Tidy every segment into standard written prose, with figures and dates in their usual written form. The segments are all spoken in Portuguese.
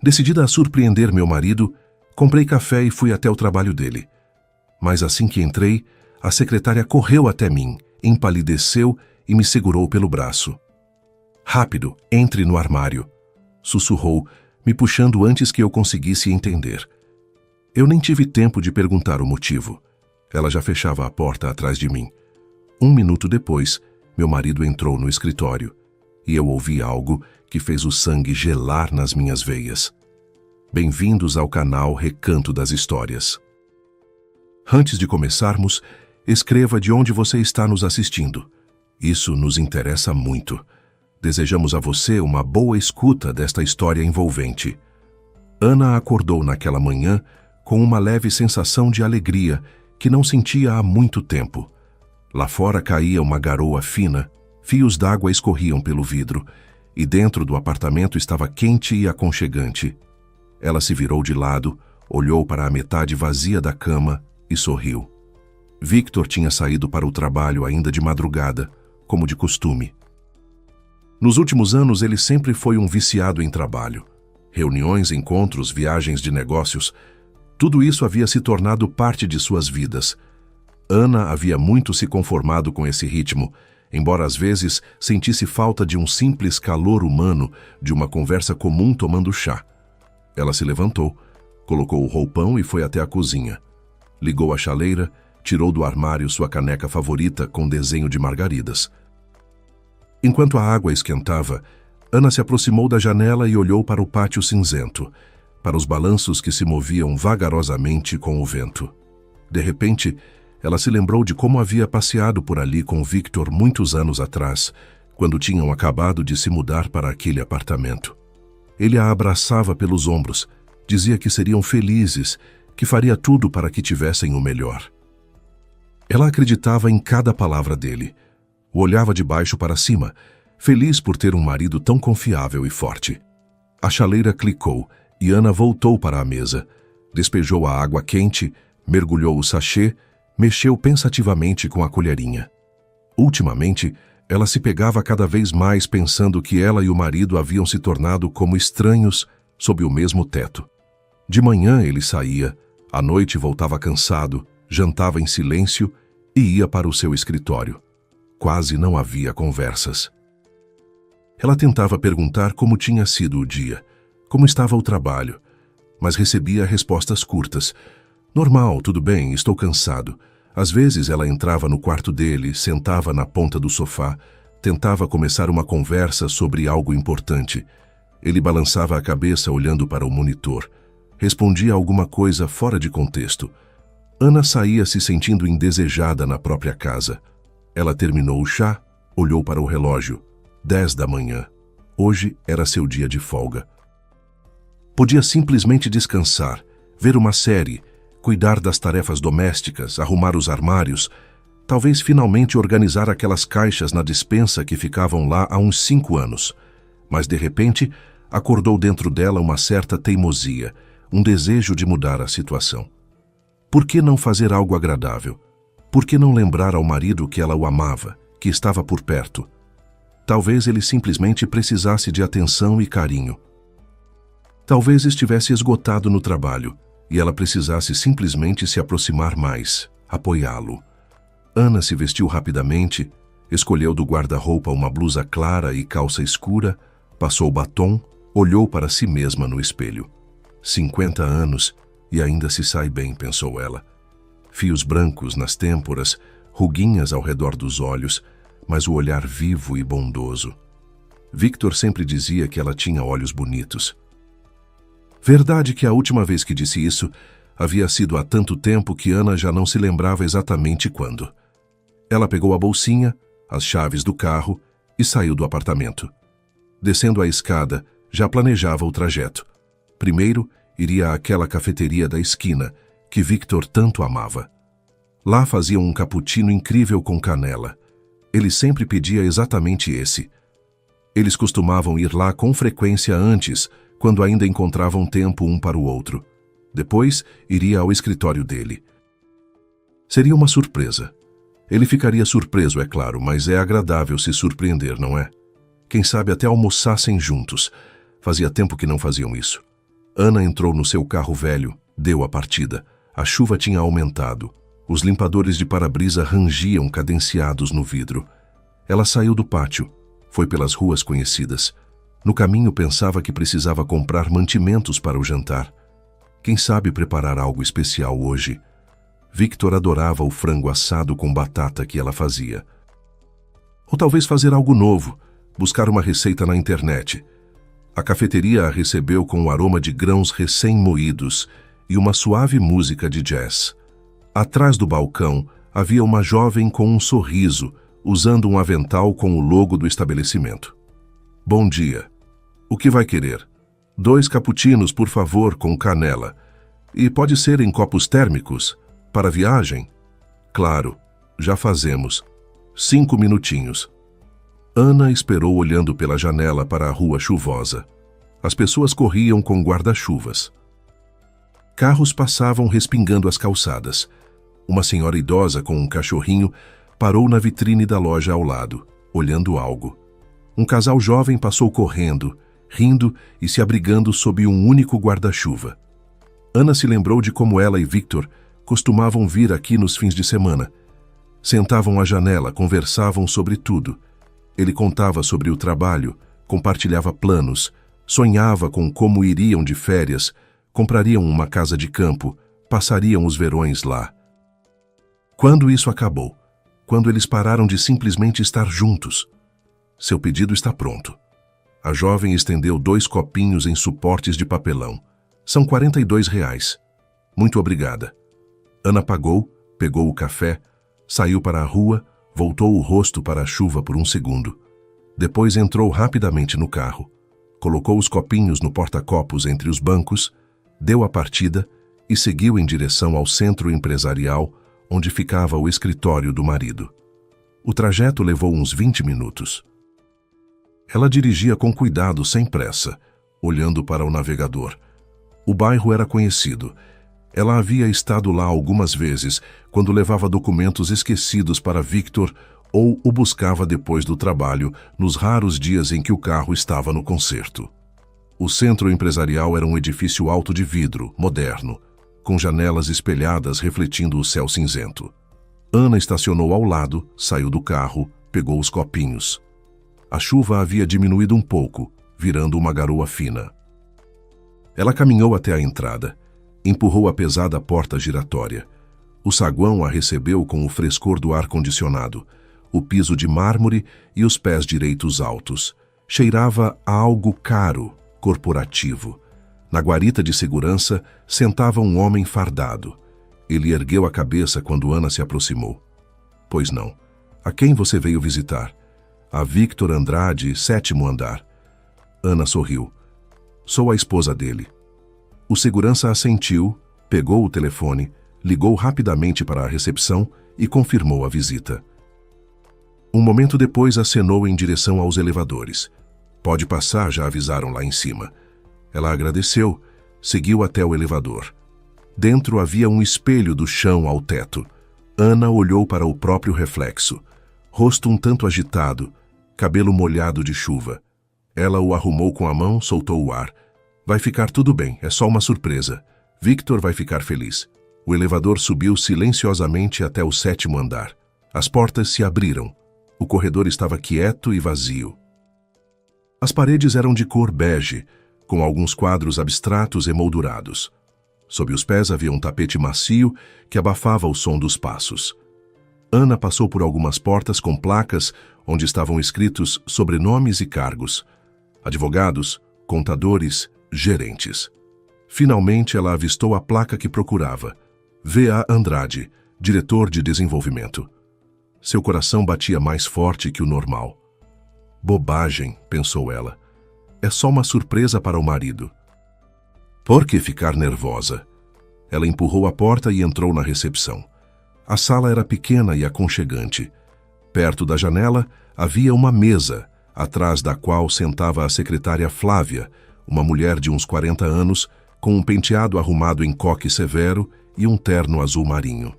Decidida a surpreender meu marido, comprei café e fui até o trabalho dele. Mas assim que entrei, a secretária correu até mim, empalideceu e me segurou pelo braço. "Rápido, entre no armário", sussurrou, me puxando antes que eu conseguisse entender. Eu nem tive tempo de perguntar o motivo. Ela já fechava a porta atrás de mim. 1 minuto depois, meu marido entrou no escritório e eu ouvi algo que fez o sangue gelar nas minhas veias. Bem-vindos ao canal Recanto das Histórias. Antes de começarmos, escreva de onde você está nos assistindo. Isso nos interessa muito. Desejamos a você uma boa escuta desta história envolvente. Ana acordou naquela manhã com uma leve sensação de alegria que não sentia há muito tempo. Lá fora caía uma garoa fina, fios d'água escorriam pelo vidro, e dentro do apartamento estava quente e aconchegante. Ela se virou de lado, olhou para a metade vazia da cama e sorriu. Victor tinha saído para o trabalho ainda de madrugada, como de costume. Nos últimos anos ele sempre foi um viciado em trabalho. Reuniões, encontros, viagens de negócios, tudo isso havia se tornado parte de suas vidas. Ana havia muito se conformado com esse ritmo, embora às vezes sentisse falta de um simples calor humano, de uma conversa comum tomando chá. Ela se levantou, colocou o roupão e foi até a cozinha. Ligou a chaleira, tirou do armário sua caneca favorita com desenho de margaridas. Enquanto a água esquentava, Ana se aproximou da janela e olhou para o pátio cinzento, para os balanços que se moviam vagarosamente com o vento. De repente, ela se lembrou de como havia passeado por ali com Victor muitos anos atrás, quando tinham acabado de se mudar para aquele apartamento. Ele a abraçava pelos ombros, dizia que seriam felizes, que faria tudo para que tivessem o melhor. Ela acreditava em cada palavra dele. O olhava de baixo para cima, feliz por ter um marido tão confiável e forte. A chaleira clicou e Ana voltou para a mesa. Despejou a água quente, mergulhou o sachê, mexeu pensativamente com a colherinha. Ultimamente, ela se pegava cada vez mais pensando que ela e o marido haviam se tornado como estranhos sob o mesmo teto. De manhã ele saía, à noite voltava cansado, jantava em silêncio e ia para o seu escritório. Quase não havia conversas. Ela tentava perguntar como tinha sido o dia, como estava o trabalho, mas recebia respostas curtas. "Normal, tudo bem, estou cansado." Às vezes ela entrava no quarto dele, sentava na ponta do sofá, tentava começar uma conversa sobre algo importante. Ele balançava a cabeça olhando para o monitor. Respondia alguma coisa fora de contexto. Ana saía se sentindo indesejada na própria casa. Ela terminou o chá, olhou para o relógio. 10 da manhã. Hoje era seu dia de folga. Podia simplesmente descansar, ver uma série, cuidar das tarefas domésticas, arrumar os armários, talvez finalmente organizar aquelas caixas na despensa que ficavam lá há uns 5 anos. Mas de repente, acordou dentro dela uma certa teimosia, um desejo de mudar a situação. Por que não fazer algo agradável? Por que não lembrar ao marido que ela o amava, que estava por perto? Talvez ele simplesmente precisasse de atenção e carinho. Talvez estivesse esgotado no trabalho e ela precisasse simplesmente se aproximar mais, apoiá-lo. Ana se vestiu rapidamente, escolheu do guarda-roupa uma blusa clara e calça escura, passou batom, olhou para si mesma no espelho. 50 anos e ainda se sai bem, pensou ela. Fios brancos nas têmporas, ruguinhas ao redor dos olhos, mas o olhar vivo e bondoso. Victor sempre dizia que ela tinha olhos bonitos. Verdade que a última vez que disse isso havia sido há tanto tempo que Ana já não se lembrava exatamente quando. Ela pegou a bolsinha, as chaves do carro e saiu do apartamento. Descendo a escada, já planejava o trajeto. Primeiro, iria àquela cafeteria da esquina, que Victor tanto amava. Lá faziam um cappuccino incrível com canela. Ele sempre pedia exatamente esse. Eles costumavam ir lá com frequência antes, quando ainda encontravam tempo um para o outro. Depois, iria ao escritório dele. Seria uma surpresa. Ele ficaria surpreso, é claro, mas é agradável se surpreender, não é? Quem sabe até almoçassem juntos. Fazia tempo que não faziam isso. Ana entrou no seu carro velho, deu a partida. A chuva tinha aumentado. Os limpadores de para-brisa rangiam cadenciados no vidro. Ela saiu do pátio, foi pelas ruas conhecidas. No caminho pensava que precisava comprar mantimentos para o jantar. Quem sabe preparar algo especial hoje? Victor adorava o frango assado com batata que ela fazia. Ou talvez fazer algo novo, buscar uma receita na internet. A cafeteria a recebeu com o aroma de grãos recém-moídos e uma suave música de jazz. Atrás do balcão havia uma jovem com um sorriso, usando um avental com o logo do estabelecimento. Bom dia. O que vai querer? 2 cappuccinos, por favor, com canela. E pode ser em copos térmicos? Para viagem? Claro, já fazemos. 5 minutinhos. Ana esperou olhando pela janela para a rua chuvosa. As pessoas corriam com guarda-chuvas. Carros passavam respingando as calçadas. Uma senhora idosa com um cachorrinho parou na vitrine da loja ao lado, olhando algo. Um casal jovem passou correndo, rindo e se abrigando sob um único guarda-chuva. Ana se lembrou de como ela e Victor costumavam vir aqui nos fins de semana. Sentavam à janela, conversavam sobre tudo. Ele contava sobre o trabalho, compartilhava planos, sonhava com como iriam de férias, comprariam uma casa de campo, passariam os verões lá. Quando isso acabou? Quando eles pararam de simplesmente estar juntos? Seu pedido está pronto. A jovem estendeu 2 copinhos em suportes de papelão. São R$ 42. Muito obrigada. Ana pagou, pegou o café, saiu para a rua, voltou o rosto para a chuva por um segundo. Depois entrou rapidamente no carro, colocou os copinhos no porta-copos entre os bancos, deu a partida e seguiu em direção ao centro empresarial onde ficava o escritório do marido. O trajeto levou uns 20 minutos. Ela dirigia com cuidado, sem pressa, olhando para o navegador. O bairro era conhecido. Ela havia estado lá algumas vezes, quando levava documentos esquecidos para Victor ou o buscava depois do trabalho, nos raros dias em que o carro estava no conserto. O centro empresarial era um edifício alto de vidro, moderno, com janelas espelhadas refletindo o céu cinzento. Ana estacionou ao lado, saiu do carro, pegou os copinhos. A chuva havia diminuído um pouco, virando uma garoa fina. Ela caminhou até a entrada, empurrou a pesada porta giratória. O saguão a recebeu com o frescor do ar-condicionado, o piso de mármore e os pés direitos altos. Cheirava a algo caro, corporativo. Na guarita de segurança, sentava um homem fardado. Ele ergueu a cabeça quando Ana se aproximou. Pois não. A quem você veio visitar? A Victor Andrade, 7º andar. Ana sorriu. Sou a esposa dele. O segurança assentiu, pegou o telefone, ligou rapidamente para a recepção e confirmou a visita. Um momento depois acenou em direção aos elevadores. Pode passar, já avisaram lá em cima. Ela agradeceu, seguiu até o elevador. Dentro havia um espelho do chão ao teto. Ana olhou para o próprio reflexo. Rosto um tanto agitado, cabelo molhado de chuva. Ela o arrumou com a mão, soltou o ar. Vai ficar tudo bem, é só uma surpresa. Victor vai ficar feliz. O elevador subiu silenciosamente até o 7º andar. As portas se abriram. O corredor estava quieto e vazio. As paredes eram de cor bege, com alguns quadros abstratos emoldurados. Sob os pés havia um tapete macio que abafava o som dos passos. Ana passou por algumas portas com placas onde estavam escritos sobrenomes e cargos. Advogados, contadores, gerentes. Finalmente ela avistou a placa que procurava. V.A. Andrade, diretor de desenvolvimento. Seu coração batia mais forte que o normal. Bobagem, pensou ela. É só uma surpresa para o marido. Por que ficar nervosa? Ela empurrou a porta e entrou na recepção. A sala era pequena e aconchegante. Perto da janela havia uma mesa, atrás da qual sentava a secretária Flávia, uma mulher de uns 40 anos, com um penteado arrumado em coque severo e um terno azul marinho.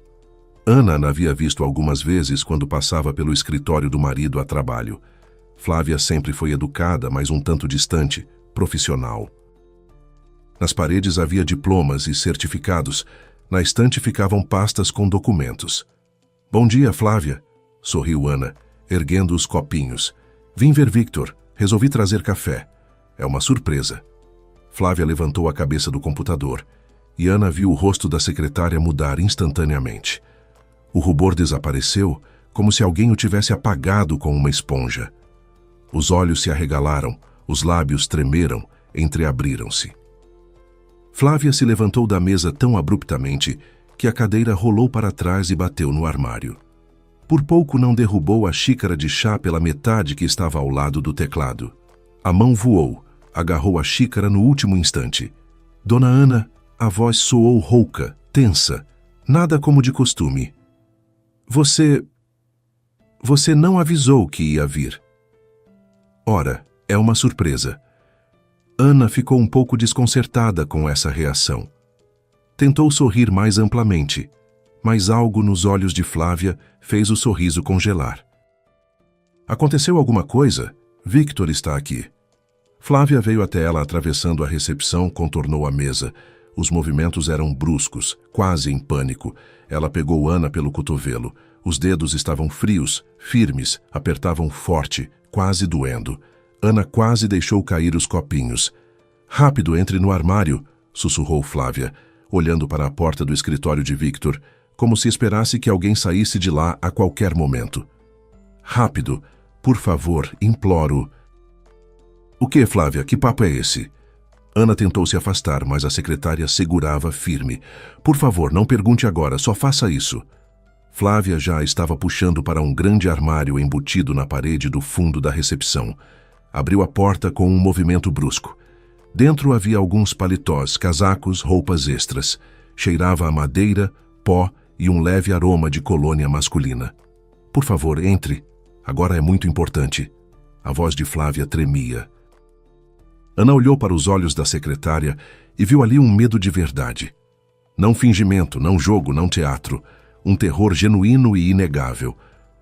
Ana a havia visto algumas vezes quando passava pelo escritório do marido a trabalho. Flávia sempre foi educada, mas um tanto distante, profissional. Nas paredes havia diplomas e certificados. Na estante ficavam pastas com documentos. Bom dia, Flávia, sorriu Ana, erguendo os copinhos. Vim ver Victor. Resolvi trazer café. É uma surpresa. Flávia levantou a cabeça do computador e Ana viu o rosto da secretária mudar instantaneamente. O rubor desapareceu, como se alguém o tivesse apagado com uma esponja. Os olhos se arregalaram, os lábios tremeram, entreabriram-se. Flávia se levantou da mesa tão abruptamente que a cadeira rolou para trás e bateu no armário. Por pouco não derrubou a xícara de chá pela metade que estava ao lado do teclado. A mão voou, agarrou a xícara no último instante. Dona Ana, a voz soou rouca, tensa, nada como de costume. Você não avisou que ia vir. Ora, é uma surpresa. Ana ficou um pouco desconcertada com essa reação. Tentou sorrir mais amplamente, mas algo nos olhos de Flávia fez o sorriso congelar. Aconteceu alguma coisa? Victor está aqui. Flávia veio até ela atravessando a recepção, contornou a mesa. Os movimentos eram bruscos, quase em pânico. Ela pegou Ana pelo cotovelo. Os dedos estavam frios, firmes, apertavam forte, quase doendo. Ana quase deixou cair os copinhos. Rápido, entre no armário, sussurrou Flávia, olhando para a porta do escritório de Victor, como se esperasse que alguém saísse de lá a qualquer momento. Rápido, por favor, imploro. O que, Flávia? Que papo é esse? Ana tentou se afastar, mas a secretária segurava firme. Por favor, não pergunte agora, só faça isso. Flávia já estava puxando para um grande armário embutido na parede do fundo da recepção. Abriu a porta com um movimento brusco. Dentro havia alguns paletós, casacos, roupas extras. Cheirava a madeira, pó e um leve aroma de colônia masculina. Por favor, entre. Agora é muito importante. A voz de Flávia tremia. Ana olhou para os olhos da secretária e viu ali um medo de verdade. Não fingimento, não jogo, não teatro. Um terror genuíno e inegável.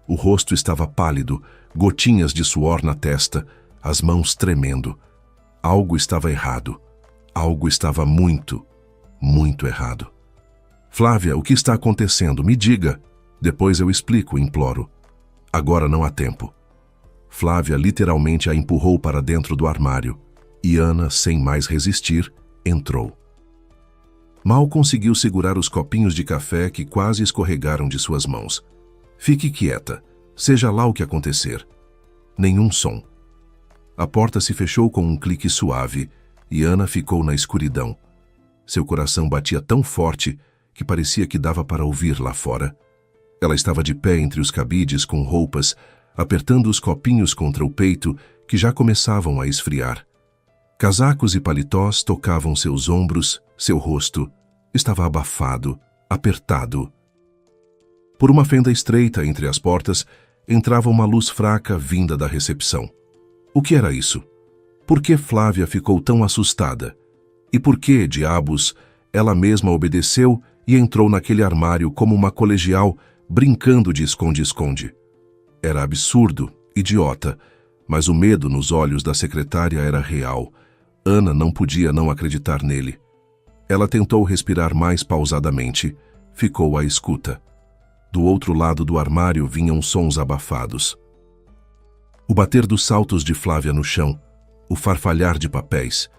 O rosto estava pálido, gotinhas de suor na testa, as mãos tremendo. Algo estava errado. Algo estava muito, muito errado. Flávia, o que está acontecendo? Me diga. Depois eu explico, imploro. Agora não há tempo. Flávia literalmente a empurrou para dentro do armário e Ana, sem mais resistir, entrou. Mal conseguiu segurar os copinhos de café que quase escorregaram de suas mãos. Fique quieta, seja lá o que acontecer. Nenhum som. A porta se fechou com um clique suave e Ana ficou na escuridão. Seu coração batia tão forte que parecia que dava para ouvir lá fora. Ela estava de pé entre os cabides com roupas, apertando os copinhos contra o peito que já começavam a esfriar. Casacos e paletós tocavam seus ombros, seu rosto. Estava abafado, apertado. Por uma fenda estreita entre as portas, entrava uma luz fraca vinda da recepção. O que era isso? Por que Flávia ficou tão assustada? E por que, diabos, ela mesma obedeceu e entrou naquele armário como uma colegial, brincando de esconde-esconde? Era absurdo, idiota, mas o medo nos olhos da secretária era real. Ana não podia não acreditar nele. Ela tentou respirar mais pausadamente. Ficou à escuta. Do outro lado do armário vinham sons abafados. O bater dos saltos de Flávia no chão, o farfalhar de papéis,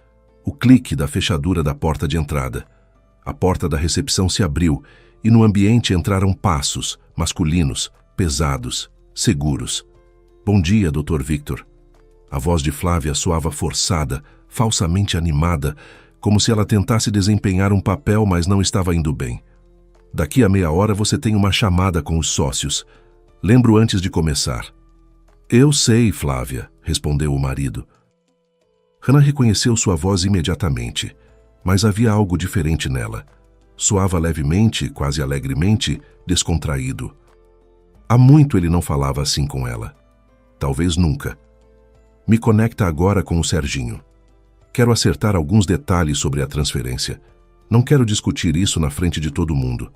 o clique da fechadura da porta de entrada. A porta da recepção se abriu e no ambiente entraram passos, masculinos, pesados, seguros. Bom dia, Dr. Victor. A voz de Flávia soava forçada, falsamente animada, como se ela tentasse desempenhar um papel, mas não estava indo bem. Daqui a meia hora você tem uma chamada com os sócios. Lembro antes de começar. Eu sei, Flávia, respondeu o marido. Hannah reconheceu sua voz imediatamente, mas havia algo diferente nela. Soava levemente, quase alegremente, descontraído. Há muito ele não falava assim com ela. Talvez nunca. Me conecta agora com o Serginho. Quero acertar alguns detalhes sobre a transferência. Não quero discutir isso na frente de todo mundo.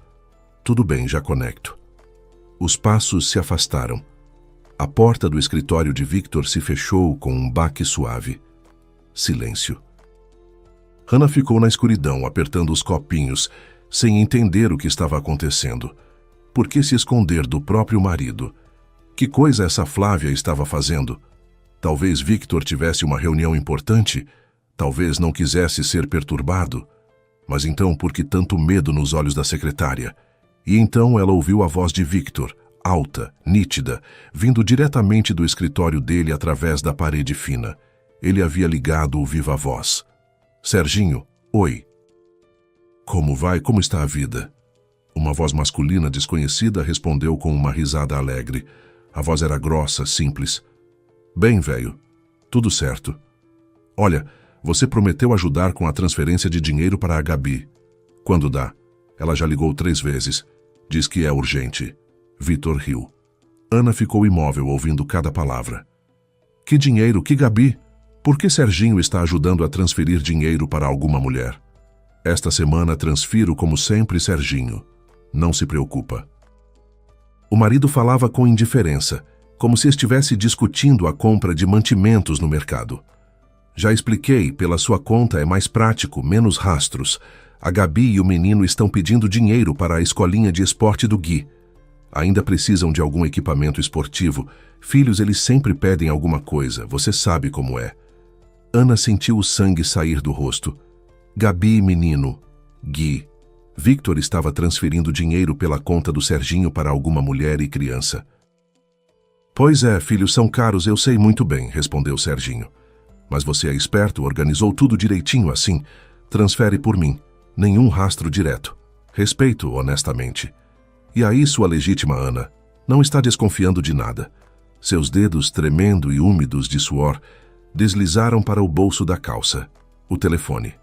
Tudo bem, já conecto. Os passos se afastaram. A porta do escritório de Victor se fechou com um baque suave. Silêncio. Hannah ficou na escuridão, apertando os copinhos, sem entender o que estava acontecendo. Por que se esconder do próprio marido? Que coisa essa Flávia estava fazendo? Talvez Victor tivesse uma reunião importante? Talvez não quisesse ser perturbado? Mas então por que tanto medo nos olhos da secretária? E então ela ouviu a voz de Victor, alta, nítida, vindo diretamente do escritório dele através da parede fina. Ele havia ligado o viva-voz. Serginho, oi. Como vai? Como está a vida? Uma voz masculina desconhecida respondeu com uma risada alegre. A voz era grossa, simples. Bem, velho, tudo certo. Olha, você prometeu ajudar com a transferência de dinheiro para a Gabi. Quando dá? Ela já ligou 3 vezes. Diz que é urgente. Victor riu. Ana ficou imóvel ouvindo cada palavra. Que dinheiro? Que Gabi? Por que Serginho está ajudando a transferir dinheiro para alguma mulher? Esta semana transfiro como sempre, Serginho. Não se preocupa. O marido falava com indiferença, como se estivesse discutindo a compra de mantimentos no mercado. Já expliquei, pela sua conta é mais prático, menos rastros. A Gabi e o menino estão pedindo dinheiro para a escolinha de esporte do Gui. Ainda precisam de algum equipamento esportivo. Filhos, eles sempre pedem alguma coisa, você sabe como é. Ana sentiu o sangue sair do rosto. Gabi e menino. Gui. Victor estava transferindo dinheiro pela conta do Serginho para alguma mulher e criança. Pois é, filhos são caros, eu sei muito bem, respondeu Serginho. Mas você é esperto, organizou tudo direitinho assim. Transfere por mim. Nenhum rastro direto. Respeito, honestamente. E aí, sua legítima Ana, não está desconfiando de nada. Seus dedos, tremendo e úmidos de suor, deslizaram para o bolso da calça. O telefone.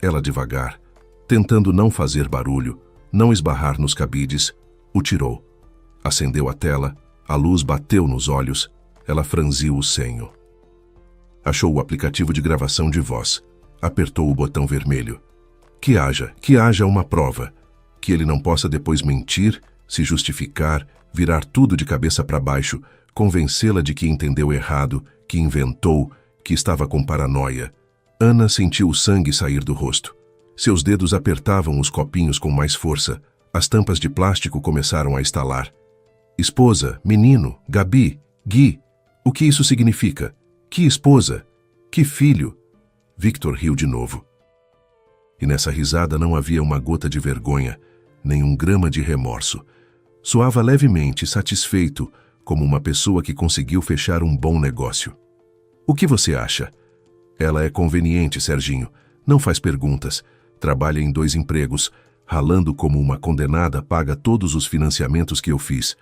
Ela devagar, tentando não fazer barulho, não esbarrar nos cabides, o tirou. Acendeu a tela, a luz bateu nos olhos, ela franziu o senho. Achou o aplicativo de gravação de voz. Apertou o botão vermelho. Que haja uma prova. Que ele não possa depois mentir, se justificar, virar tudo de cabeça para baixo, convencê-la de que entendeu errado, que inventou, que estava com paranoia. Ana sentiu o sangue sair do rosto. Seus dedos apertavam os copinhos com mais força. As tampas de plástico começaram a estalar. Esposa, menino, Gabi, Gui. O que isso significa? Que esposa? Que filho? Victor riu de novo. E nessa risada não havia uma gota de vergonha, nem um grama de remorso. Soava levemente satisfeito, como uma pessoa que conseguiu fechar um bom negócio. O que você acha? Ela é conveniente, Serginho. Não faz perguntas. Trabalha em 2 empregos. Ralando como uma condenada, paga todos os financiamentos que eu fiz.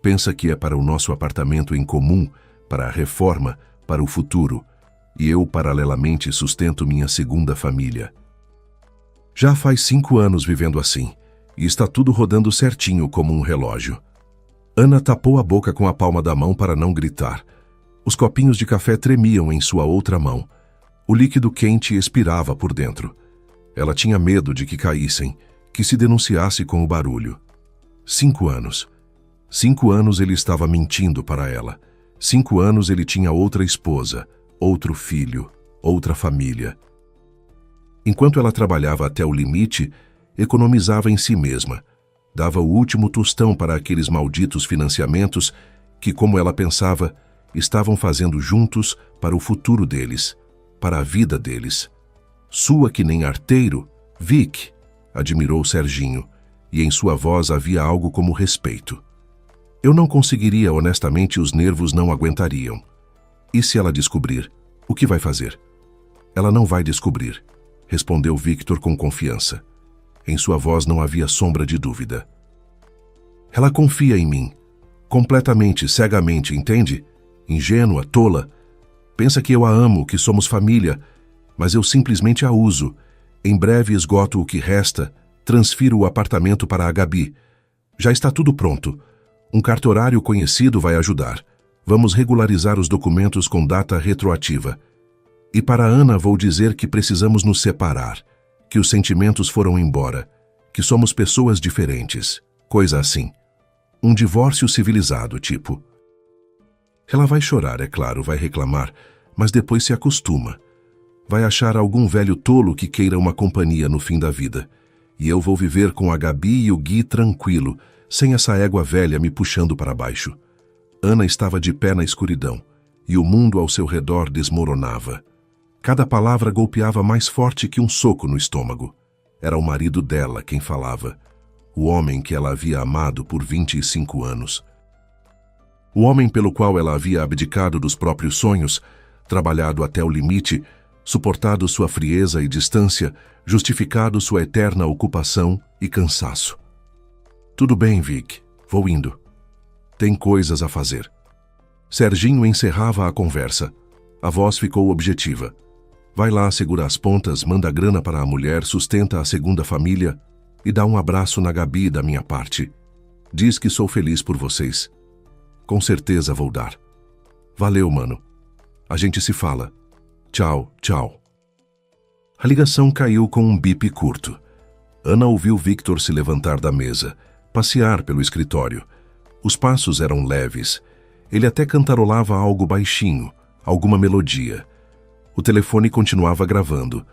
Pensa que é para o nosso apartamento em comum, para a reforma, para o futuro. E eu, paralelamente, sustento minha segunda família. Já faz 5 anos vivendo assim, e está tudo rodando certinho como um relógio. Ana tapou a boca com a palma da mão para não gritar. Os copinhos de café tremiam em sua outra mão. O líquido quente expirava por dentro. Ela tinha medo de que caíssem, que se denunciasse com o barulho. 5 anos. 5 anos ele estava mentindo para ela. 5 anos ele tinha outra esposa, outro filho, outra família. Enquanto ela trabalhava até o limite, economizava em si mesma. Dava o último tostão para aqueles malditos financiamentos que, como ela pensava, estavam fazendo juntos para o futuro deles, para a vida deles. Sua que nem arteiro, Vic, admirou Serginho, e em sua voz havia algo como respeito. Eu não conseguiria, honestamente, os nervos não aguentariam. E se ela descobrir, o que vai fazer? Ela não vai descobrir, respondeu Victor com confiança. Em sua voz não havia sombra de dúvida. Ela confia em mim, completamente, cegamente, entende? Ingênua, tola. Pensa que eu a amo, que somos família, mas eu simplesmente a uso. Em breve esgoto o que resta, transfiro o apartamento para a Gabi. Já está tudo pronto. Um cartorário conhecido vai ajudar. Vamos regularizar os documentos com data retroativa. E para Ana vou dizer que precisamos nos separar, que os sentimentos foram embora, que somos pessoas diferentes, coisa assim. Um divórcio civilizado, tipo. Ela vai chorar, é claro, vai reclamar, mas depois se acostuma. Vai achar algum velho tolo que queira uma companhia no fim da vida. E eu vou viver com a Gabi e o Gui tranquilo, sem essa égua velha me puxando para baixo. Ana estava de pé na escuridão, e o mundo ao seu redor desmoronava. Cada palavra golpeava mais forte que um soco no estômago. Era o marido dela quem falava, o homem que ela havia amado por 25 anos. O homem pelo qual ela havia abdicado dos próprios sonhos, trabalhado até o limite, suportado sua frieza e distância, justificado sua eterna ocupação e cansaço. Tudo bem, Vic, vou indo. Tem coisas a fazer. Serginho encerrava a conversa. A voz ficou objetiva. Vai lá, segura as pontas, manda grana para a mulher, sustenta a segunda família e dá um abraço na Gabi da minha parte. Diz que sou feliz por vocês. Com certeza vou dar. Valeu, mano. A gente se fala. Tchau, tchau. A ligação caiu com um bip curto. Ana ouviu Victor se levantar da mesa, passear pelo escritório. Os passos eram leves. Ele até cantarolava algo baixinho, alguma melodia. O telefone continuava gravando.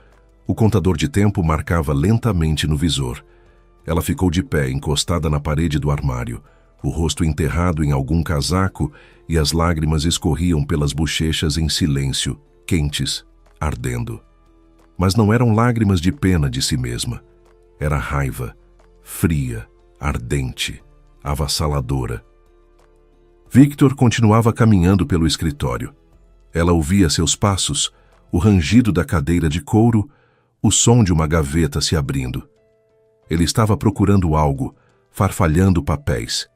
O contador de tempo marcava lentamente no visor. Ela ficou de pé, encostada na parede do armário, o rosto enterrado em algum casaco e as lágrimas escorriam pelas bochechas em silêncio, quentes, ardendo. Mas não eram lágrimas de pena de si mesma. Era raiva, fria, ardente, avassaladora. Victor continuava caminhando pelo escritório. Ela ouvia seus passos, o rangido da cadeira de couro, o som de uma gaveta se abrindo. Ele estava procurando algo, farfalhando papéis.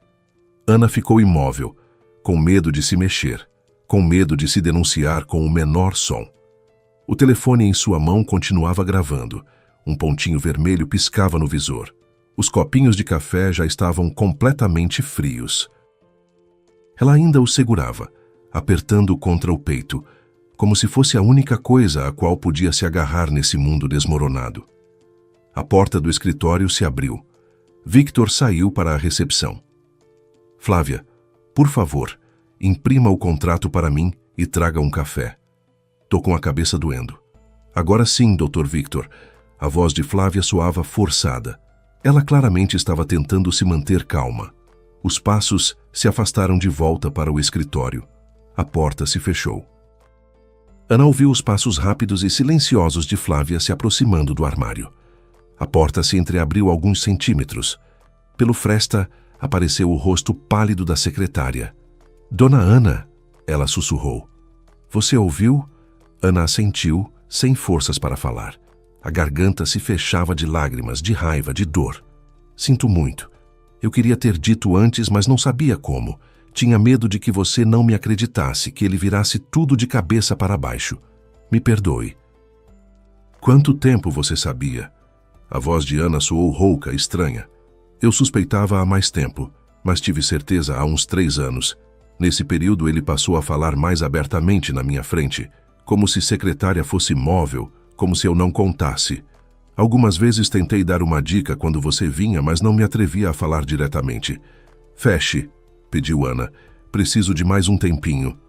Ana ficou imóvel, com medo de se mexer, com medo de se denunciar com o menor som. O telefone em sua mão continuava gravando. Um pontinho vermelho piscava no visor. Os copinhos de café já estavam completamente frios. Ela ainda o segurava, apertando contra o peito, como se fosse a única coisa a qual podia se agarrar nesse mundo desmoronado. A porta do escritório se abriu. Victor saiu para a recepção. Flávia, por favor, imprima o contrato para mim e traga um café. Tô com a cabeça doendo. Agora sim, Dr. Victor. A voz de Flávia soava forçada. Ela claramente estava tentando se manter calma. Os passos se afastaram de volta para o escritório. A porta se fechou. Ana ouviu os passos rápidos e silenciosos de Flávia se aproximando do armário. A porta se entreabriu alguns centímetros. Pelo fresta, apareceu o rosto pálido da secretária. Dona Ana, ela sussurrou. Você ouviu? Ana assentiu, sem forças para falar. A garganta se fechava de lágrimas, de raiva, de dor. Sinto muito. Eu queria ter dito antes, mas não sabia como. Tinha medo de que você não me acreditasse, que ele virasse tudo de cabeça para baixo. Me perdoe. Quanto tempo você sabia? A voz de Ana soou rouca, estranha. Eu suspeitava há mais tempo, mas tive certeza há uns 3 anos. Nesse período ele passou a falar mais abertamente na minha frente, como se secretária fosse móvel, como se eu não contasse. Algumas vezes tentei dar uma dica quando você vinha, mas não me atrevia a falar diretamente. Feche, pediu Ana. Preciso de mais um tempinho.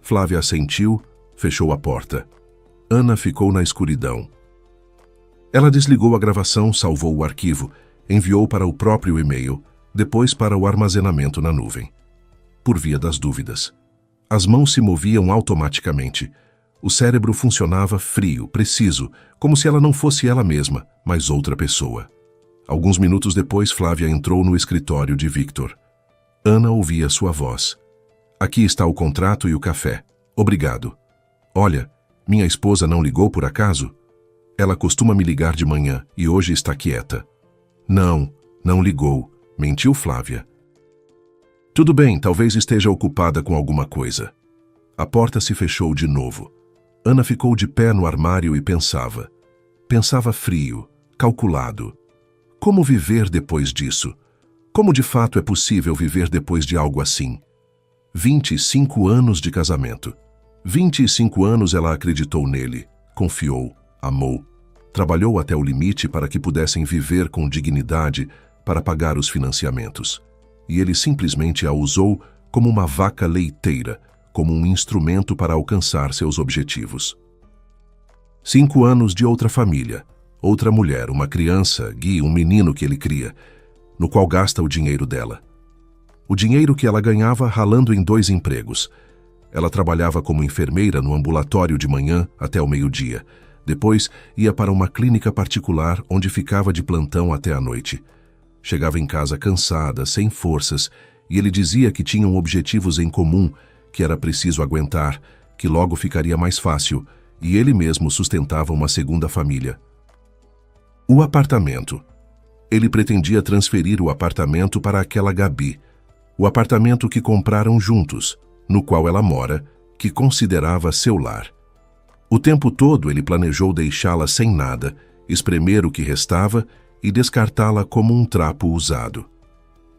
Flávia assentiu, fechou a porta. Ana ficou na escuridão. Ela desligou a gravação, salvou o arquivo, enviou para o próprio e-mail, depois para o armazenamento na nuvem. Por via das dúvidas. As mãos se moviam automaticamente. O cérebro funcionava frio, preciso, como se ela não fosse ela mesma, mas outra pessoa. Alguns minutos depois, Flávia entrou no escritório de Victor. Ana ouvia sua voz. Aqui está o contrato e o café. Obrigado. Olha, minha esposa não ligou por acaso? Ela costuma me ligar de manhã e hoje está quieta. Não ligou. Mentiu Flávia. Tudo bem, talvez esteja ocupada com alguma coisa. A porta se fechou de novo. Ana ficou de pé no armário e pensava. Pensava frio, calculado. Como viver depois disso? Como de fato é possível viver depois de algo assim? 25 anos de casamento. 25 anos ela acreditou nele, confiou, amou. Trabalhou até o limite para que pudessem viver com dignidade para pagar os financiamentos. E ele simplesmente a usou como uma vaca leiteira, como um instrumento para alcançar seus objetivos. 5 anos de outra família, outra mulher, uma criança, Gui, um menino que ele cria, no qual gasta o dinheiro dela. O dinheiro que ela ganhava ralando em 2 empregos. Ela trabalhava como enfermeira no ambulatório de manhã até o meio-dia. Depois, ia para uma clínica particular onde ficava de plantão até a noite. Chegava em casa cansada, sem forças, e ele dizia que tinham objetivos em comum, que era preciso aguentar, que logo ficaria mais fácil, e ele mesmo sustentava uma segunda família. O apartamento. Ele pretendia transferir o apartamento para aquela Gabi, o apartamento que compraram juntos, no qual ela mora, que considerava seu lar. O tempo todo ele planejou deixá-la sem nada, espremer o que restava e descartá-la como um trapo usado.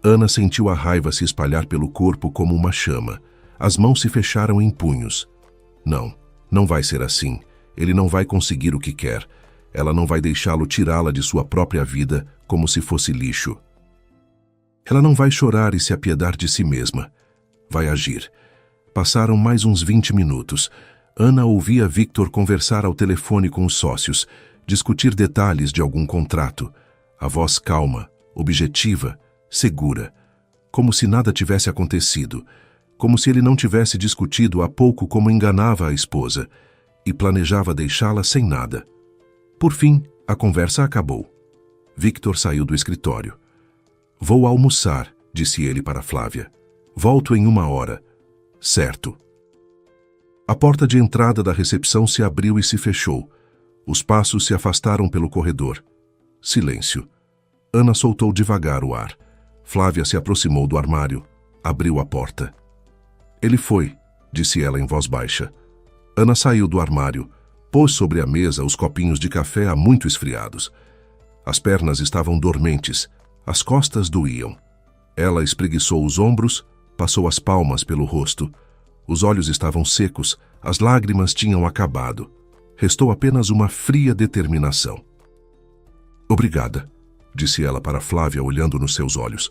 Ana sentiu a raiva se espalhar pelo corpo como uma chama. As mãos se fecharam em punhos. Não, não vai ser assim. Ele não vai conseguir o que quer. Ela não vai deixá-lo tirá-la de sua própria vida como se fosse lixo. Ela não vai chorar e se apiedar de si mesma. Vai agir. Passaram mais uns 20 minutos. Ana ouvia Victor conversar ao telefone com os sócios, discutir detalhes de algum contrato. A voz calma, objetiva, segura, como se nada tivesse acontecido, como se ele não tivesse discutido há pouco como enganava a esposa e planejava deixá-la sem nada. Por fim, a conversa acabou. Victor saiu do escritório. "Vou almoçar", disse ele para Flávia. "Volto em 1 hora." "Certo." A porta de entrada da recepção se abriu e se fechou. Os passos se afastaram pelo corredor. Silêncio. Ana soltou devagar o ar. Flávia se aproximou do armário. Abriu a porta. "Ele foi", disse ela em voz baixa. Ana saiu do armário. Pôs sobre a mesa os copinhos de café há muito esfriados. As pernas estavam dormentes. As costas doíam. Ela espreguiçou os ombros, passou as palmas pelo rosto. Os olhos estavam secos, as lágrimas tinham acabado. Restou apenas uma fria determinação. "Obrigada", disse ela para Flávia, olhando nos seus olhos.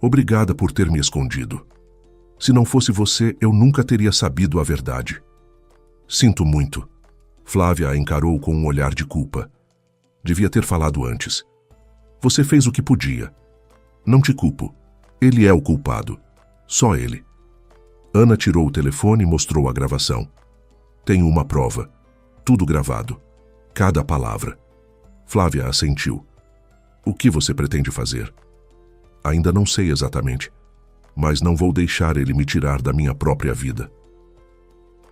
"Obrigada por ter me escondido. Se não fosse você, eu nunca teria sabido a verdade." "Sinto muito." Flávia a encarou com um olhar de culpa. "Devia ter falado antes. Você fez o que podia. Não te culpo. Ele é o culpado. Só ele." Ana tirou o telefone e mostrou a gravação. "Tenho uma prova. Tudo gravado. Cada palavra." Flávia assentiu. "O que você pretende fazer?" "Ainda não sei exatamente, mas não vou deixar ele me tirar da minha própria vida."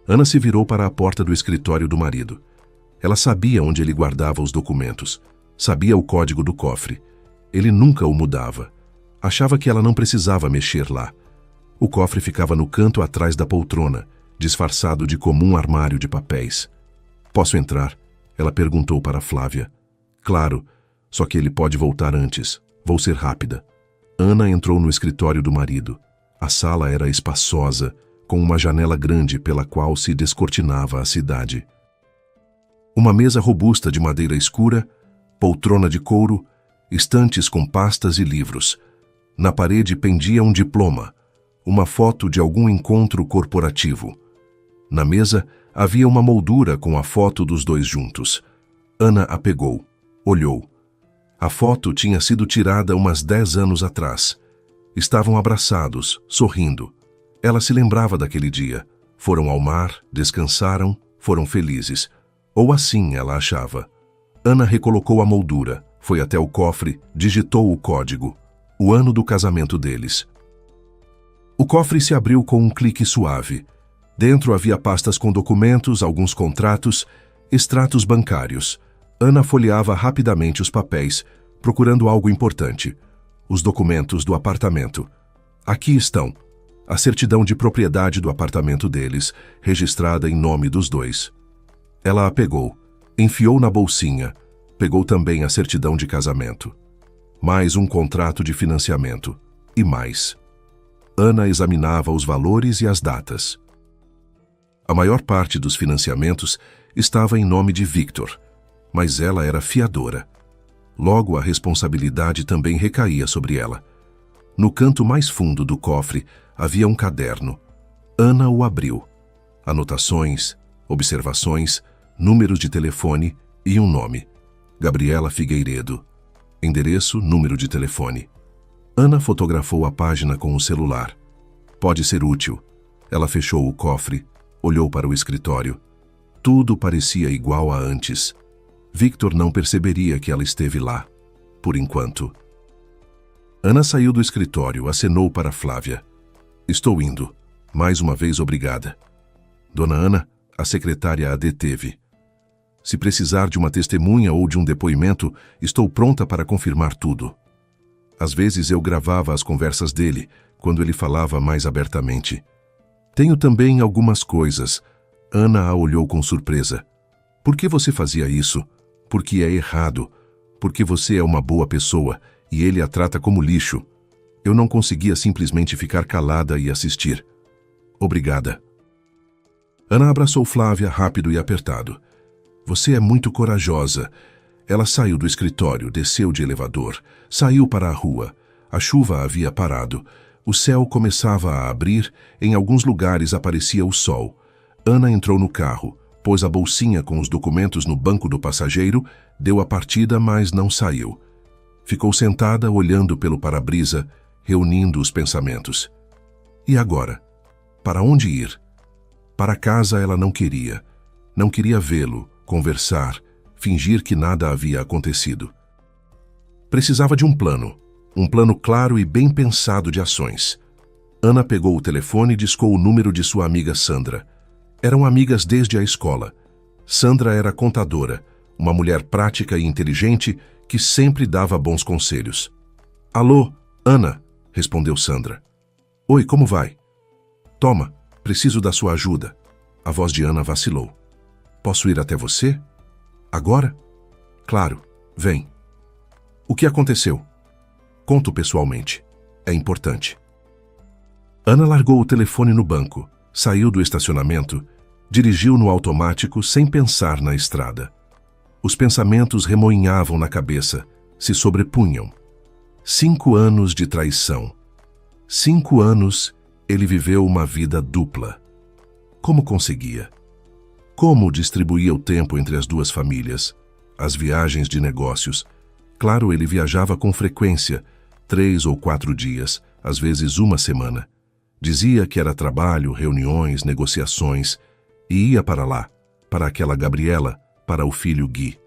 Ana se virou para a porta do escritório do marido. Ela sabia onde ele guardava os documentos. Sabia o código do cofre. Ele nunca o mudava. Achava que ela não precisava mexer lá. O cofre ficava no canto atrás da poltrona, disfarçado de comum armário de papéis. "Posso entrar?" ela perguntou para Flávia. "Claro, só que ele pode voltar antes. Vou ser rápida." Ana entrou no escritório do marido. A sala era espaçosa, com uma janela grande pela qual se descortinava a cidade. Uma mesa robusta de madeira escura, poltrona de couro, estantes com pastas e livros. Na parede pendia um diploma, uma foto de algum encontro corporativo. Na mesa havia uma moldura com a foto dos dois juntos. Ana a pegou, olhou. A foto tinha sido tirada umas 10 anos atrás. Estavam abraçados, sorrindo. Ela se lembrava daquele dia. Foram ao mar, descansaram, foram felizes. Ou assim ela achava. Ana recolocou a moldura, foi até o cofre, digitou o código. O ano do casamento deles. O cofre se abriu com um clique suave. Dentro havia pastas com documentos, alguns contratos, extratos bancários. Ana folheava rapidamente os papéis, procurando algo importante. Os documentos do apartamento. Aqui estão. A certidão de propriedade do apartamento deles, registrada em nome dos dois. Ela a pegou, enfiou na bolsinha, pegou também a certidão de casamento. Mais um contrato de financiamento. E mais. Ana examinava os valores e as datas. A maior parte dos financiamentos estava em nome de Victor, mas ela era fiadora. Logo, a responsabilidade também recaía sobre ela. No canto mais fundo do cofre havia um caderno. Ana o abriu. Anotações, observações, números de telefone e um nome: Gabriela Figueiredo. Endereço, número de telefone. Ana fotografou a página com o celular. Pode ser útil. Ela fechou o cofre, olhou para o escritório. Tudo parecia igual a antes. Victor não perceberia que ela esteve lá, por enquanto. Ana saiu do escritório, acenou para Flávia. Estou indo. Mais uma vez, obrigada. Dona Ana, a secretária a deteve. Se precisar de uma testemunha ou de um depoimento, estou pronta para confirmar tudo. Às vezes eu gravava as conversas dele, quando ele falava mais abertamente. Tenho também algumas coisas. Ana a olhou com surpresa. Por que você fazia isso? Porque é errado. Porque você é uma boa pessoa e ele a trata como lixo. Eu não conseguia simplesmente ficar calada e assistir. Obrigada. Ana abraçou Flávia rápido e apertado. Você é muito corajosa. Ela saiu do escritório, desceu de elevador, saiu para a rua. A chuva havia parado. O céu começava a abrir, em alguns lugares aparecia o sol. Ana entrou no carro, pôs a bolsinha com os documentos no banco do passageiro, deu a partida, mas não saiu. Ficou sentada, olhando pelo para-brisa, reunindo os pensamentos. E agora? Para onde ir? Para casa ela não queria. Não queria vê-lo, conversar, fingir que nada havia acontecido. Precisava de um plano claro e bem pensado de ações. Ana pegou o telefone e discou o número de sua amiga Sandra. Eram amigas desde a escola. Sandra era contadora, uma mulher prática e inteligente que sempre dava bons conselhos. Alô, Ana, respondeu Sandra. Oi, como vai? Toma, preciso da sua ajuda. A voz de Ana vacilou. Posso ir até você? Agora? Claro, vem. O que aconteceu? Conto pessoalmente. É importante. Ana largou o telefone no banco, saiu do estacionamento, dirigiu no automático sem pensar na estrada. Os pensamentos remoinhavam na cabeça, se sobrepunham. 5 anos de traição. 5 anos ele viveu uma vida dupla. Como conseguia? Como distribuía o tempo entre as duas famílias? As viagens de negócios. Claro, ele viajava com frequência, 3 ou 4 dias, às vezes uma semana. Dizia que era trabalho, reuniões, negociações, e ia para lá, para aquela Gabriela, para o filho Gui.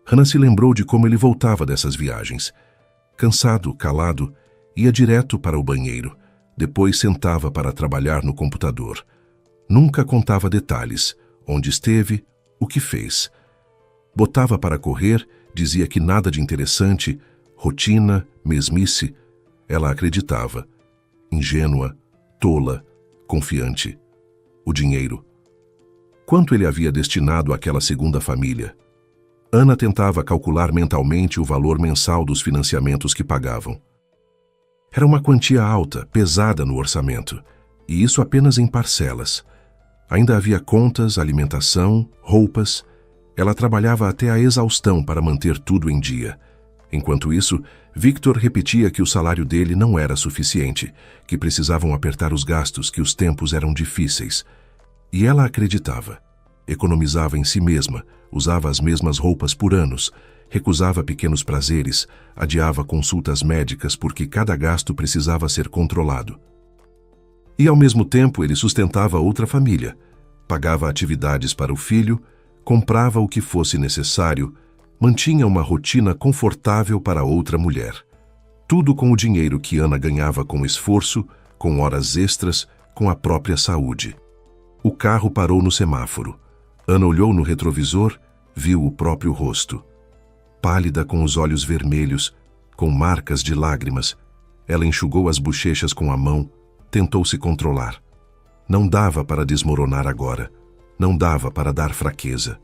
Ana se lembrou de como ele voltava dessas viagens. Cansado, calado, ia direto para o banheiro. Depois sentava para trabalhar no computador. Nunca contava detalhes, onde esteve, o que fez. Botava para correr, dizia que nada de interessante, rotina, mesmice. Ela acreditava. Ingênua, tola, confiante. O dinheiro. Quanto ele havia destinado àquela segunda família? Ana tentava calcular mentalmente o valor mensal dos financiamentos que pagavam. Era uma quantia alta, pesada no orçamento, e isso apenas em parcelas. Ainda havia contas, alimentação, roupas. Ela trabalhava até a exaustão para manter tudo em dia. Enquanto isso, Victor repetia que o salário dele não era suficiente, que precisavam apertar os gastos, que os tempos eram difíceis. E ela acreditava. Economizava em si mesma, usava as mesmas roupas por anos, recusava pequenos prazeres, adiava consultas médicas porque cada gasto precisava ser controlado. E ao mesmo tempo ele sustentava outra família, pagava atividades para o filho, comprava o que fosse necessário, mantinha uma rotina confortável para outra mulher. Tudo com o dinheiro que Ana ganhava com esforço, com horas extras, com a própria saúde. O carro parou no semáforo. Ana olhou no retrovisor, viu o próprio rosto. Pálida, com os olhos vermelhos, com marcas de lágrimas, ela enxugou as bochechas com a mão, tentou se controlar. Não dava para desmoronar agora. Não dava para dar fraqueza.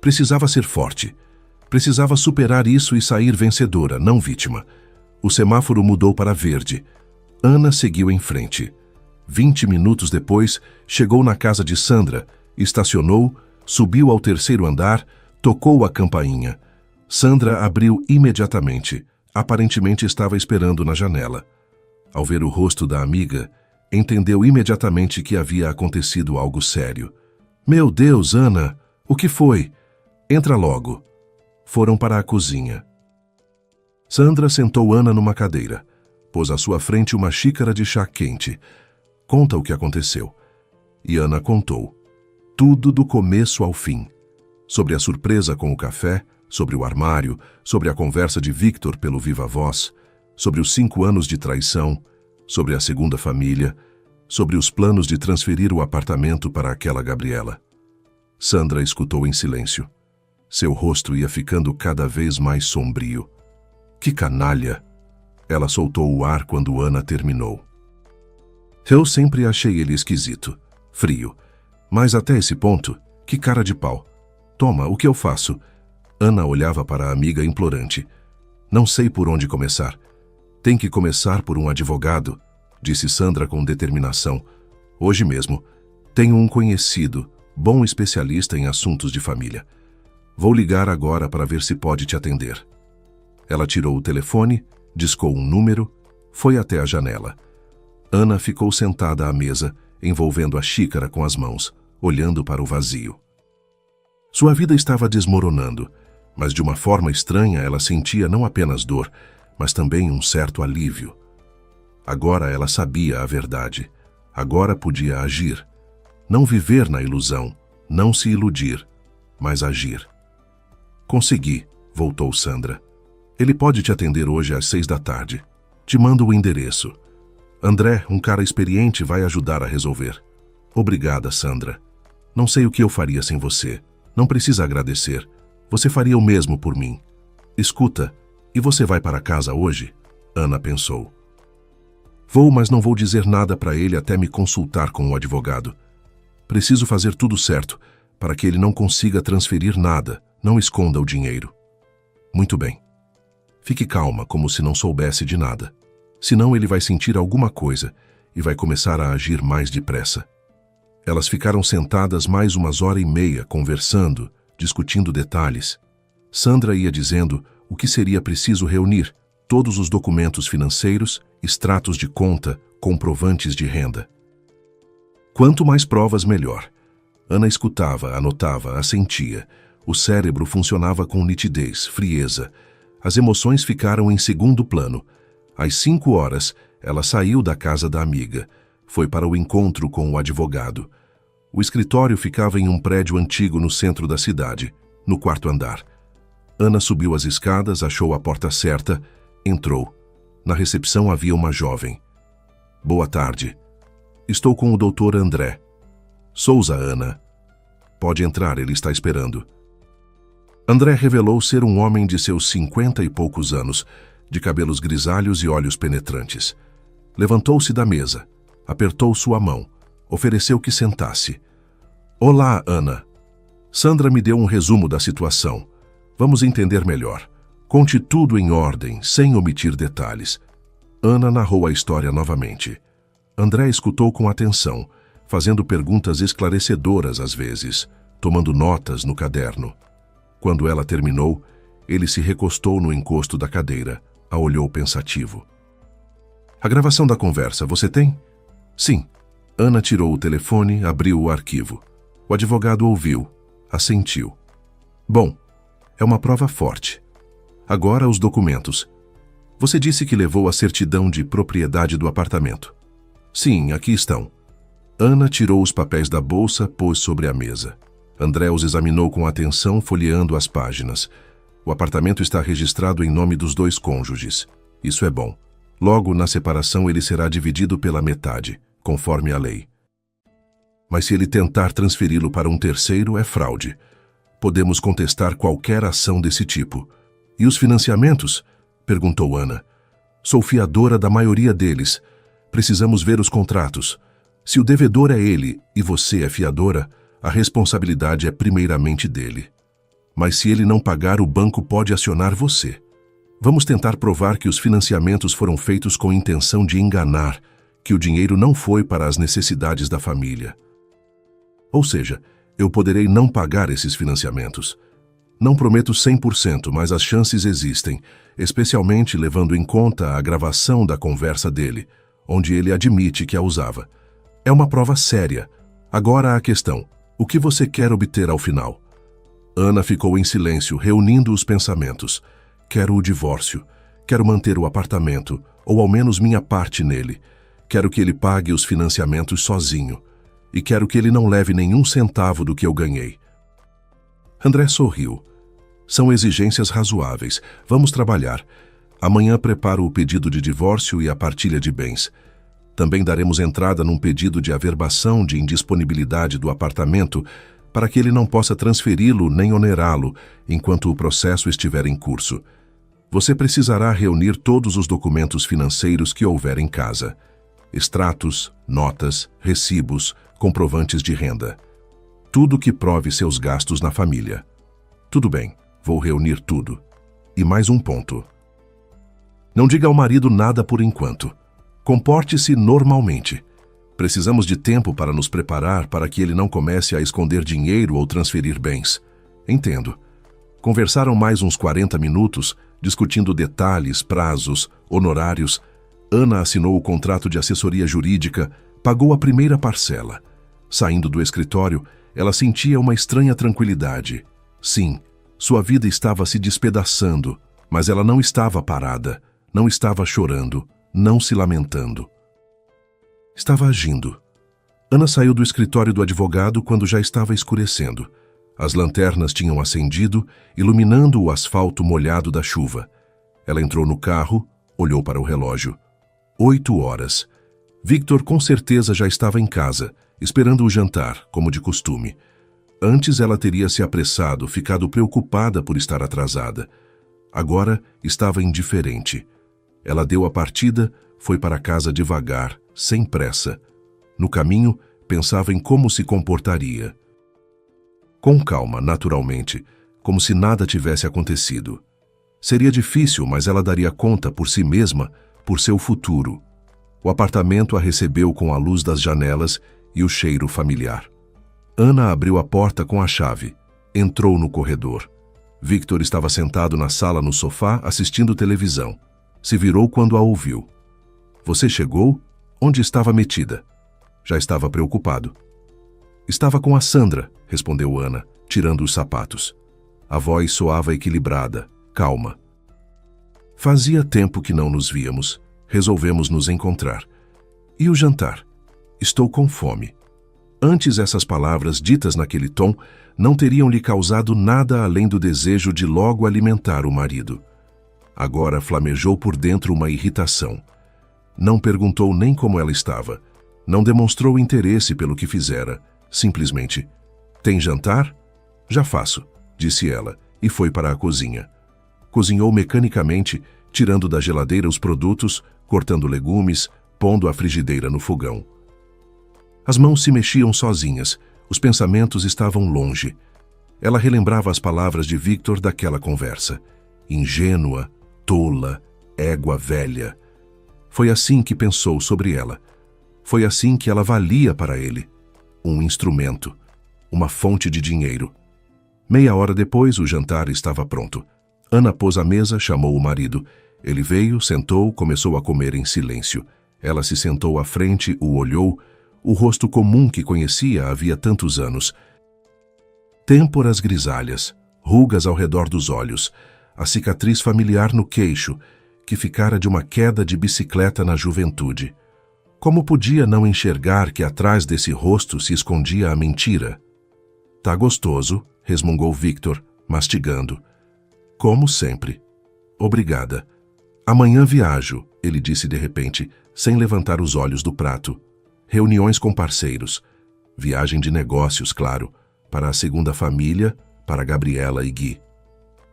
Precisava ser forte. Precisava superar isso e sair vencedora, não vítima. O semáforo mudou para verde. Ana seguiu em frente. 20 minutos depois, chegou na casa de Sandra, estacionou, subiu ao 3º andar, tocou a campainha. Sandra abriu imediatamente. Aparentemente estava esperando na janela. Ao ver o rosto da amiga, entendeu imediatamente que havia acontecido algo sério. Meu Deus, Ana, o que foi? Entra logo. Foram para a cozinha. Sandra sentou Ana numa cadeira. Pôs à sua frente uma xícara de chá quente. Conta o que aconteceu. E Ana contou. Tudo do começo ao fim. Sobre a surpresa com o café, sobre o armário, sobre a conversa de Victor pelo Viva Voz, sobre os 5 anos de traição, sobre a segunda família, sobre os planos de transferir o apartamento para aquela Gabriela. Sandra escutou em silêncio. Seu rosto ia ficando cada vez mais sombrio. Que canalha! Ela soltou o ar quando Ana terminou. Eu sempre achei ele esquisito, frio. Mas até esse ponto, que cara de pau. Toma, o que eu faço? Ana olhava para a amiga implorante. Não sei por onde começar. Tem que começar por um advogado, disse Sandra com determinação. Hoje mesmo. Tenho um conhecido, bom especialista em assuntos de família. Vou ligar agora para ver se pode te atender. Ela tirou o telefone, discou um número, foi até a janela. Ana ficou sentada à mesa, envolvendo a xícara com as mãos, olhando para o vazio. Sua vida estava desmoronando, mas de uma forma estranha ela sentia não apenas dor, mas também um certo alívio. Agora ela sabia a verdade. Agora podia agir. Não viver na ilusão, não se iludir, mas agir. Consegui, voltou Sandra. Ele pode te atender hoje às 6 da tarde. Te mando o endereço. André, um cara experiente, vai ajudar a resolver. Obrigada, Sandra. Não sei o que eu faria sem você. Não precisa agradecer. Você faria o mesmo por mim. Escuta, e você vai para casa hoje? Ana pensou. Vou, mas não vou dizer nada para ele até me consultar com o advogado. Preciso fazer tudo certo, para que ele não consiga transferir nada, não esconda o dinheiro. Muito bem. Fique calma, como se não soubesse de nada. Senão ele vai sentir alguma coisa e vai começar a agir mais depressa. Elas ficaram sentadas mais umas horas e meia, conversando, discutindo detalhes. Sandra ia dizendo o que seria preciso reunir, todos os documentos financeiros, extratos de conta, comprovantes de renda. Quanto mais provas, melhor. Ana escutava, anotava, assentia. O cérebro funcionava com nitidez, frieza. As emoções ficaram em segundo plano. Às 5 horas, ela saiu da casa da amiga. Foi para o encontro com o advogado. O escritório ficava em um prédio antigo no centro da cidade, no 4º andar. Ana subiu as escadas, achou a porta certa, entrou. Na recepção havia uma jovem. Boa tarde. Estou com o Dr. André. Souza, Ana. Pode entrar, ele está esperando. André revelou ser um homem de seus 50 e poucos anos, de cabelos grisalhos e olhos penetrantes. Levantou-se da mesa, apertou sua mão, ofereceu que sentasse. Olá, Ana. Sandra me deu um resumo da situação. Vamos entender melhor. Conte tudo em ordem, sem omitir detalhes. Ana narrou a história novamente. André escutou com atenção, fazendo perguntas esclarecedoras às vezes, tomando notas no caderno. Quando ela terminou, ele se recostou no encosto da cadeira, a olhou pensativo. A gravação da conversa você tem? Sim. Ana tirou o telefone, abriu o arquivo. O advogado ouviu, assentiu. Bom, é uma prova forte. Agora os documentos. Você disse que levou a certidão de propriedade do apartamento. Sim, aqui estão. Ana tirou os papéis da bolsa, pôs sobre a mesa. André os examinou com atenção, folheando as páginas. O apartamento está registrado em nome dos 2 cônjuges. Isso é bom. Logo, na separação, ele será dividido pela metade, conforme a lei. Mas se ele tentar transferi-lo para um terceiro, é fraude. Podemos contestar qualquer ação desse tipo. E os financiamentos? Perguntou Ana. Sou fiadora da maioria deles. Precisamos ver os contratos. Se o devedor é ele e você é fiadora, a responsabilidade é primeiramente dele. Mas se ele não pagar, o banco pode acionar você. Vamos tentar provar que os financiamentos foram feitos com intenção de enganar, que o dinheiro não foi para as necessidades da família. Ou seja, eu poderei não pagar esses financiamentos. Não prometo 100%, mas as chances existem, especialmente levando em conta a gravação da conversa dele, onde ele admite que a usava. É uma prova séria. Agora a questão: O que você quer obter ao final? Ana ficou em silêncio, reunindo os pensamentos. Quero o divórcio. Quero manter o apartamento, ou ao menos minha parte nele. Quero que ele pague os financiamentos sozinho. E quero que ele não leve nenhum centavo do que eu ganhei. André sorriu. São exigências razoáveis. Vamos trabalhar. Amanhã preparo o pedido de divórcio e a partilha de bens. Também daremos entrada num pedido de averbação de indisponibilidade do apartamento para que ele não possa transferi-lo nem onerá-lo enquanto o processo estiver em curso. Você precisará reunir todos os documentos financeiros que houver em casa. Extratos, notas, recibos, comprovantes de renda. Tudo que prove seus gastos na família. Tudo bem, vou reunir tudo. E mais um ponto. Não diga ao marido nada por enquanto. Comporte-se normalmente. Precisamos de tempo para nos preparar para que ele não comece a esconder dinheiro ou transferir bens. Entendo. Conversaram mais uns 40 minutos, discutindo detalhes, prazos, honorários. Ana assinou o contrato de assessoria jurídica, pagou a primeira parcela. Saindo do escritório, ela sentia uma estranha tranquilidade. Sim, sua vida estava se despedaçando, mas ela não estava parada, não estava chorando, não se lamentando. Estava agindo. Ana saiu do escritório do advogado quando já estava escurecendo. As lanternas tinham acendido, iluminando o asfalto molhado da chuva. Ela entrou no carro, olhou para o relógio. 8 horas. Victor com certeza já estava em casa, esperando o jantar, como de costume. Antes ela teria se apressado, ficado preocupada por estar atrasada. Agora estava indiferente. Ela deu a partida, foi para casa devagar, sem pressa. No caminho, pensava em como se comportaria. Com calma, naturalmente, como se nada tivesse acontecido. Seria difícil, mas ela daria conta por si mesma, por seu futuro. O apartamento a recebeu com a luz das janelas e o cheiro familiar. Ana abriu a porta com a chave. Entrou no corredor. Victor estava sentado na sala no sofá, assistindo televisão. Se virou quando a ouviu. Você chegou? Onde estava metida? Já estava preocupado. Estava com a Sandra, respondeu Ana, tirando os sapatos. A voz soava equilibrada, calma. Fazia tempo que não nos víamos. Resolvemos nos encontrar. E o jantar? Estou com fome. Antes, essas palavras ditas naquele tom não teriam lhe causado nada além do desejo de logo alimentar o marido. Agora flamejou por dentro uma irritação. Não perguntou nem como ela estava. Não demonstrou interesse pelo que fizera. Simplesmente, tem jantar? Já faço, disse ela, e foi para a cozinha. Cozinhou mecanicamente, tirando da geladeira os produtos, cortando legumes, pondo a frigideira no fogão. As mãos se mexiam sozinhas, os pensamentos estavam longe. Ela relembrava as palavras de Victor daquela conversa. Ingênua, tola, égua velha. Foi assim que pensou sobre ela. Foi assim que ela valia para ele. Um instrumento, uma fonte de dinheiro. Meia hora depois, o jantar estava pronto. Ana pôs a mesa, chamou o marido. Ele veio, sentou, começou a comer em silêncio. Ela se sentou à frente, o olhou, o rosto comum que conhecia havia tantos anos. Têmporas grisalhas, rugas ao redor dos olhos, a cicatriz familiar no queixo, que ficara de uma queda de bicicleta na juventude. Como podia não enxergar que atrás desse rosto se escondia a mentira? Tá gostoso, resmungou Victor, mastigando. Como sempre. Obrigada. Amanhã viajo, ele disse de repente, sem levantar os olhos do prato. Reuniões com parceiros. Viagem de negócios, claro. Para a segunda família, para Gabriela e Gui.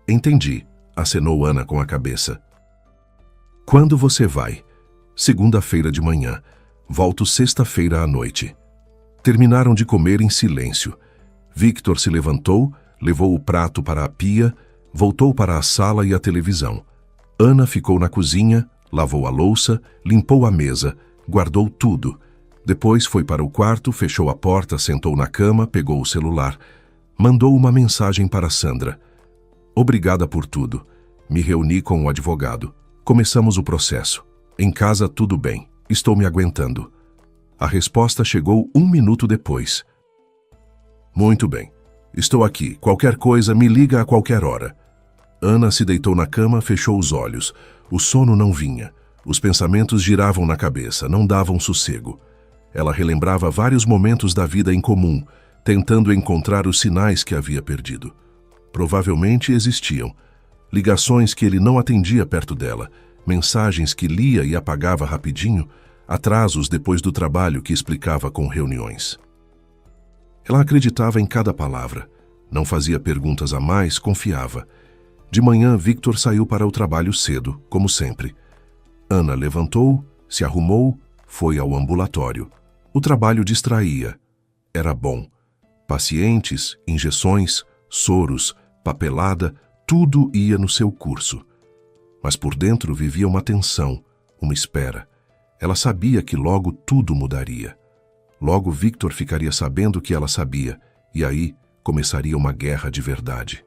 Entendi, acenou Ana com a cabeça. Quando você vai? Segunda-feira de manhã. Volto sexta-feira à noite. Terminaram de comer em silêncio. Victor se levantou, levou o prato para a pia, voltou para a sala e a televisão. Ana ficou na cozinha, lavou a louça, limpou a mesa, guardou tudo. Depois foi para o quarto, fechou a porta, sentou na cama, pegou o celular. Mandou uma mensagem para Sandra. Obrigada por tudo. Me reuni com o advogado. Começamos o processo. Em casa tudo bem. Estou me aguentando. A resposta chegou 1 minuto depois. Muito bem. Estou aqui. Qualquer coisa, me liga a qualquer hora. Ana se deitou na cama, fechou os olhos. O sono não vinha. Os pensamentos giravam na cabeça, não davam sossego. Ela relembrava vários momentos da vida em comum, tentando encontrar os sinais que havia perdido. Provavelmente existiam. Ligações que ele não atendia perto dela, mensagens que lia e apagava rapidinho, atrasos depois do trabalho que explicava com reuniões. Ela acreditava em cada palavra, não fazia perguntas a mais, confiava. De manhã, Victor saiu para o trabalho cedo, como sempre. Ana levantou, se arrumou, foi ao ambulatório. O trabalho distraía. Era bom. Pacientes, injeções, soros, papelada, tudo ia no seu curso. Mas por dentro vivia uma tensão, uma espera. Ela sabia que logo tudo mudaria. Logo Victor ficaria sabendo que ela sabia, e aí começaria uma guerra de verdade.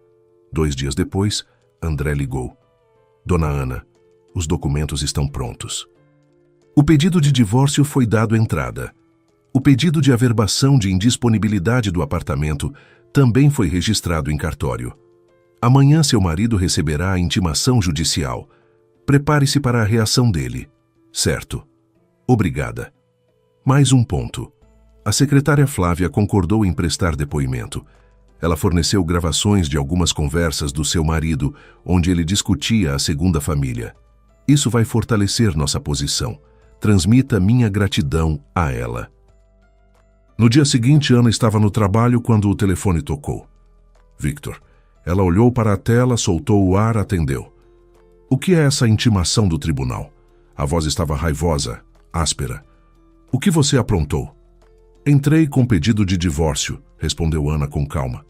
2 dias depois, André ligou. Dona Ana, os documentos estão prontos. O pedido de divórcio foi dado entrada. O pedido de averbação de indisponibilidade do apartamento também foi registrado em cartório. Amanhã seu marido receberá a intimação judicial. Prepare-se para a reação dele. Certo. Obrigada. Mais um ponto. A secretária Flávia concordou em prestar depoimento. Ela forneceu gravações de algumas conversas do seu marido, onde ele discutia a segunda família. Isso vai fortalecer nossa posição. Transmita minha gratidão a ela. No dia seguinte, Ana estava no trabalho quando o telefone tocou. Victor. Ela olhou para a tela, soltou o ar, atendeu. O que é essa intimação do tribunal? A voz estava raivosa, áspera. O que você aprontou? Entrei com pedido de divórcio, respondeu Ana com calma.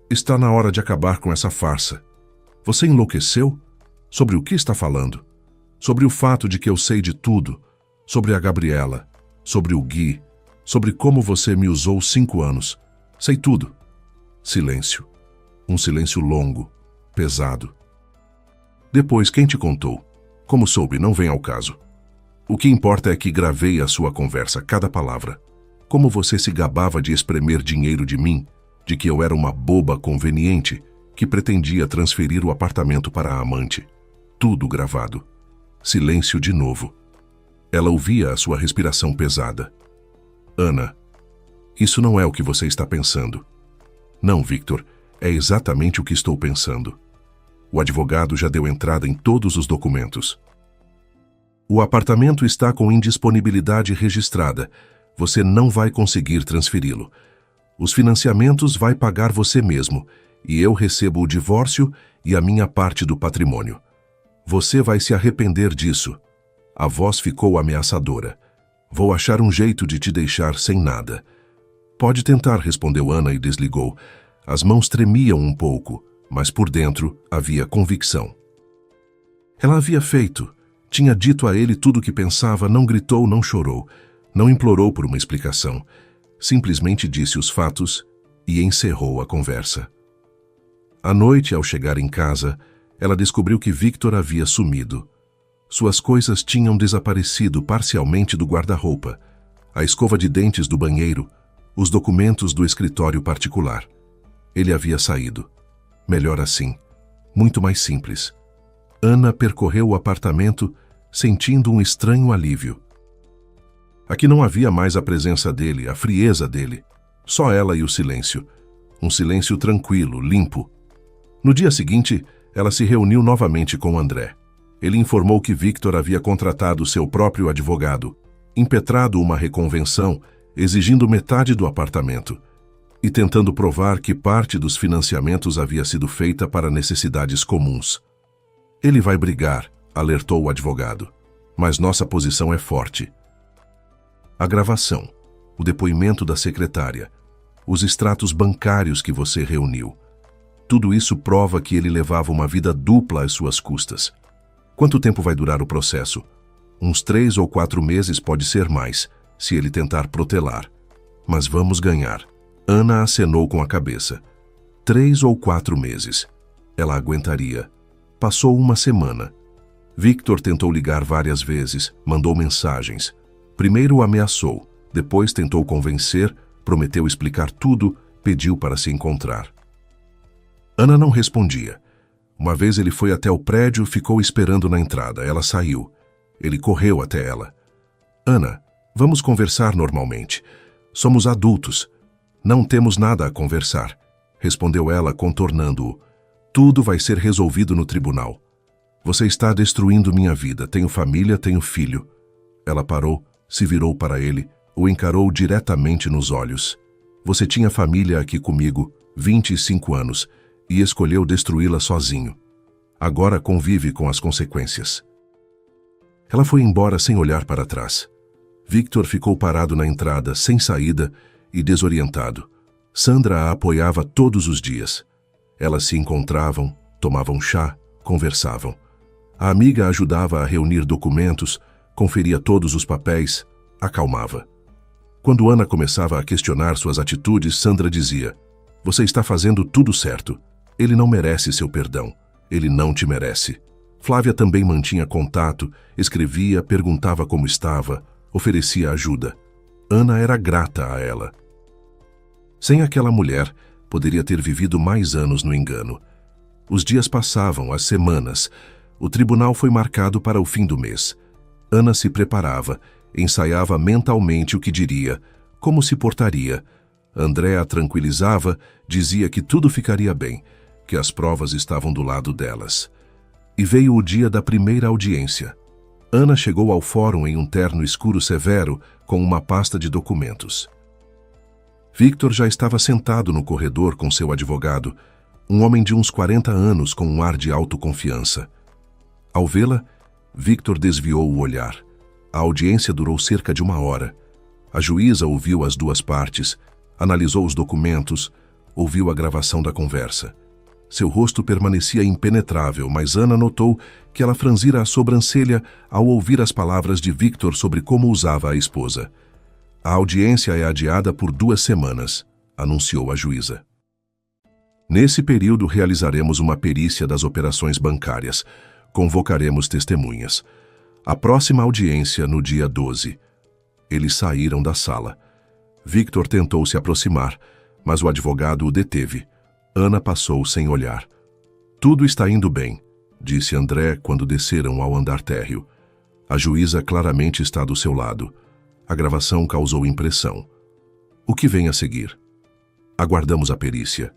Está na hora de acabar com essa farsa. Você enlouqueceu? Sobre o que está falando? Sobre o fato de que eu sei de tudo, sobre a Gabriela, sobre o Gui, sobre como você me usou 5 anos. Sei tudo. Silêncio. Um silêncio longo, pesado. Depois, quem te contou? Como soube, não vem ao caso. O que importa é que gravei a sua conversa, cada palavra. Como você se gabava de espremer dinheiro de mim, de que eu era uma boba conveniente que pretendia transferir o apartamento para a amante. Tudo gravado. Silêncio de novo. Ela ouvia a sua respiração pesada. Ana, isso não é o que você está pensando. Não, Victor, é exatamente o que estou pensando. O advogado já deu entrada em todos os documentos. O apartamento está com indisponibilidade registrada. Você não vai conseguir transferi-lo. Os financiamentos vai pagar você mesmo, e eu recebo o divórcio e a minha parte do patrimônio. Você vai se arrepender disso. A voz ficou ameaçadora. Vou achar um jeito de te deixar sem nada. Pode tentar, respondeu Ana e desligou. As mãos tremiam um pouco, mas por dentro havia convicção. Ela havia feito. Tinha dito a ele tudo o que pensava, não gritou, não chorou. Não implorou por uma explicação. Simplesmente disse os fatos e encerrou a conversa. À noite, ao chegar em casa, ela descobriu que Victor havia sumido. Suas coisas tinham desaparecido parcialmente do guarda-roupa, a escova de dentes do banheiro, os documentos do escritório particular. Ele havia saído. Melhor assim. Muito mais simples. Ana percorreu o apartamento, sentindo um estranho alívio. Aqui não havia mais a presença dele, a frieza dele. Só ela e o silêncio. Um silêncio tranquilo, limpo. No dia seguinte, ela se reuniu novamente com André. Ele informou que Victor havia contratado seu próprio advogado, impetrado uma reconvenção, exigindo metade do apartamento, e tentando provar que parte dos financiamentos havia sido feita para necessidades comuns. Ele vai brigar, alertou o advogado, mas nossa posição é forte. A gravação, o depoimento da secretária, os extratos bancários que você reuniu. Tudo isso prova que ele levava uma vida dupla às suas custas. Quanto tempo vai durar o processo? Uns 3 ou 4 meses, pode ser mais, se ele tentar protelar. Mas vamos ganhar. Ana acenou com a cabeça. 3 ou 4 meses. Ela aguentaria. Passou uma semana. Victor tentou ligar várias vezes, mandou mensagens. Primeiro o ameaçou, depois tentou convencer, prometeu explicar tudo Pediu para se encontrar. Ana não respondia. Uma vez ele foi até o prédio, ficou esperando na entrada. Ela saiu. Ele correu até ela. Ana, vamos conversar normalmente. Somos adultos. Não temos nada a conversar, respondeu ela, contornando-o. Tudo vai ser resolvido no tribunal. Você está destruindo minha vida. Tenho família, tenho filho. Ela parou, se virou para ele, o encarou diretamente nos olhos. Você tinha família aqui comigo, 25 anos, e escolheu destruí-la sozinho. Agora convive com as consequências. Ela foi embora sem olhar para trás. Victor ficou parado na entrada, sem saída e desorientado. Sandra a apoiava todos os dias. Elas se encontravam, tomavam chá, conversavam. A amiga ajudava a reunir documentos, conferia todos os papéis, acalmava. Quando Ana começava a questionar suas atitudes, Sandra dizia: Você está fazendo tudo certo. Ele não merece seu perdão. Ele não te merece. Flávia também mantinha contato, escrevia, perguntava como estava, oferecia ajuda. Ana era grata a ela. Sem aquela mulher, poderia ter vivido mais anos no engano. Os dias passavam, as semanas. O tribunal foi marcado para o fim do mês. Ana se preparava, ensaiava mentalmente o que diria, como se portaria. André a tranquilizava, dizia que tudo ficaria bem, que as provas estavam do lado delas. E veio o dia da primeira audiência. Ana chegou ao fórum em um terno escuro severo, com uma pasta de documentos. Victor já estava sentado no corredor com seu advogado, um homem de uns 40 anos com um ar de autoconfiança. Ao vê-la, Victor desviou o olhar. A audiência durou cerca de 1 hora. A juíza ouviu as duas partes, analisou os documentos, ouviu a gravação da conversa. Seu rosto permanecia impenetrável, mas Ana notou que ela franzira a sobrancelha ao ouvir as palavras de Victor sobre como usava a esposa. A audiência é adiada por 2 semanas, anunciou a juíza. Nesse período realizaremos uma perícia das operações bancárias. Convocaremos testemunhas. A próxima audiência no dia 12. Eles saíram da sala. Victor tentou se aproximar, mas o advogado o deteve. Ana passou sem olhar. Tudo está indo bem, disse André quando desceram ao andar térreo. A juíza claramente está do seu lado. A gravação causou impressão. O que vem a seguir? Aguardamos a perícia.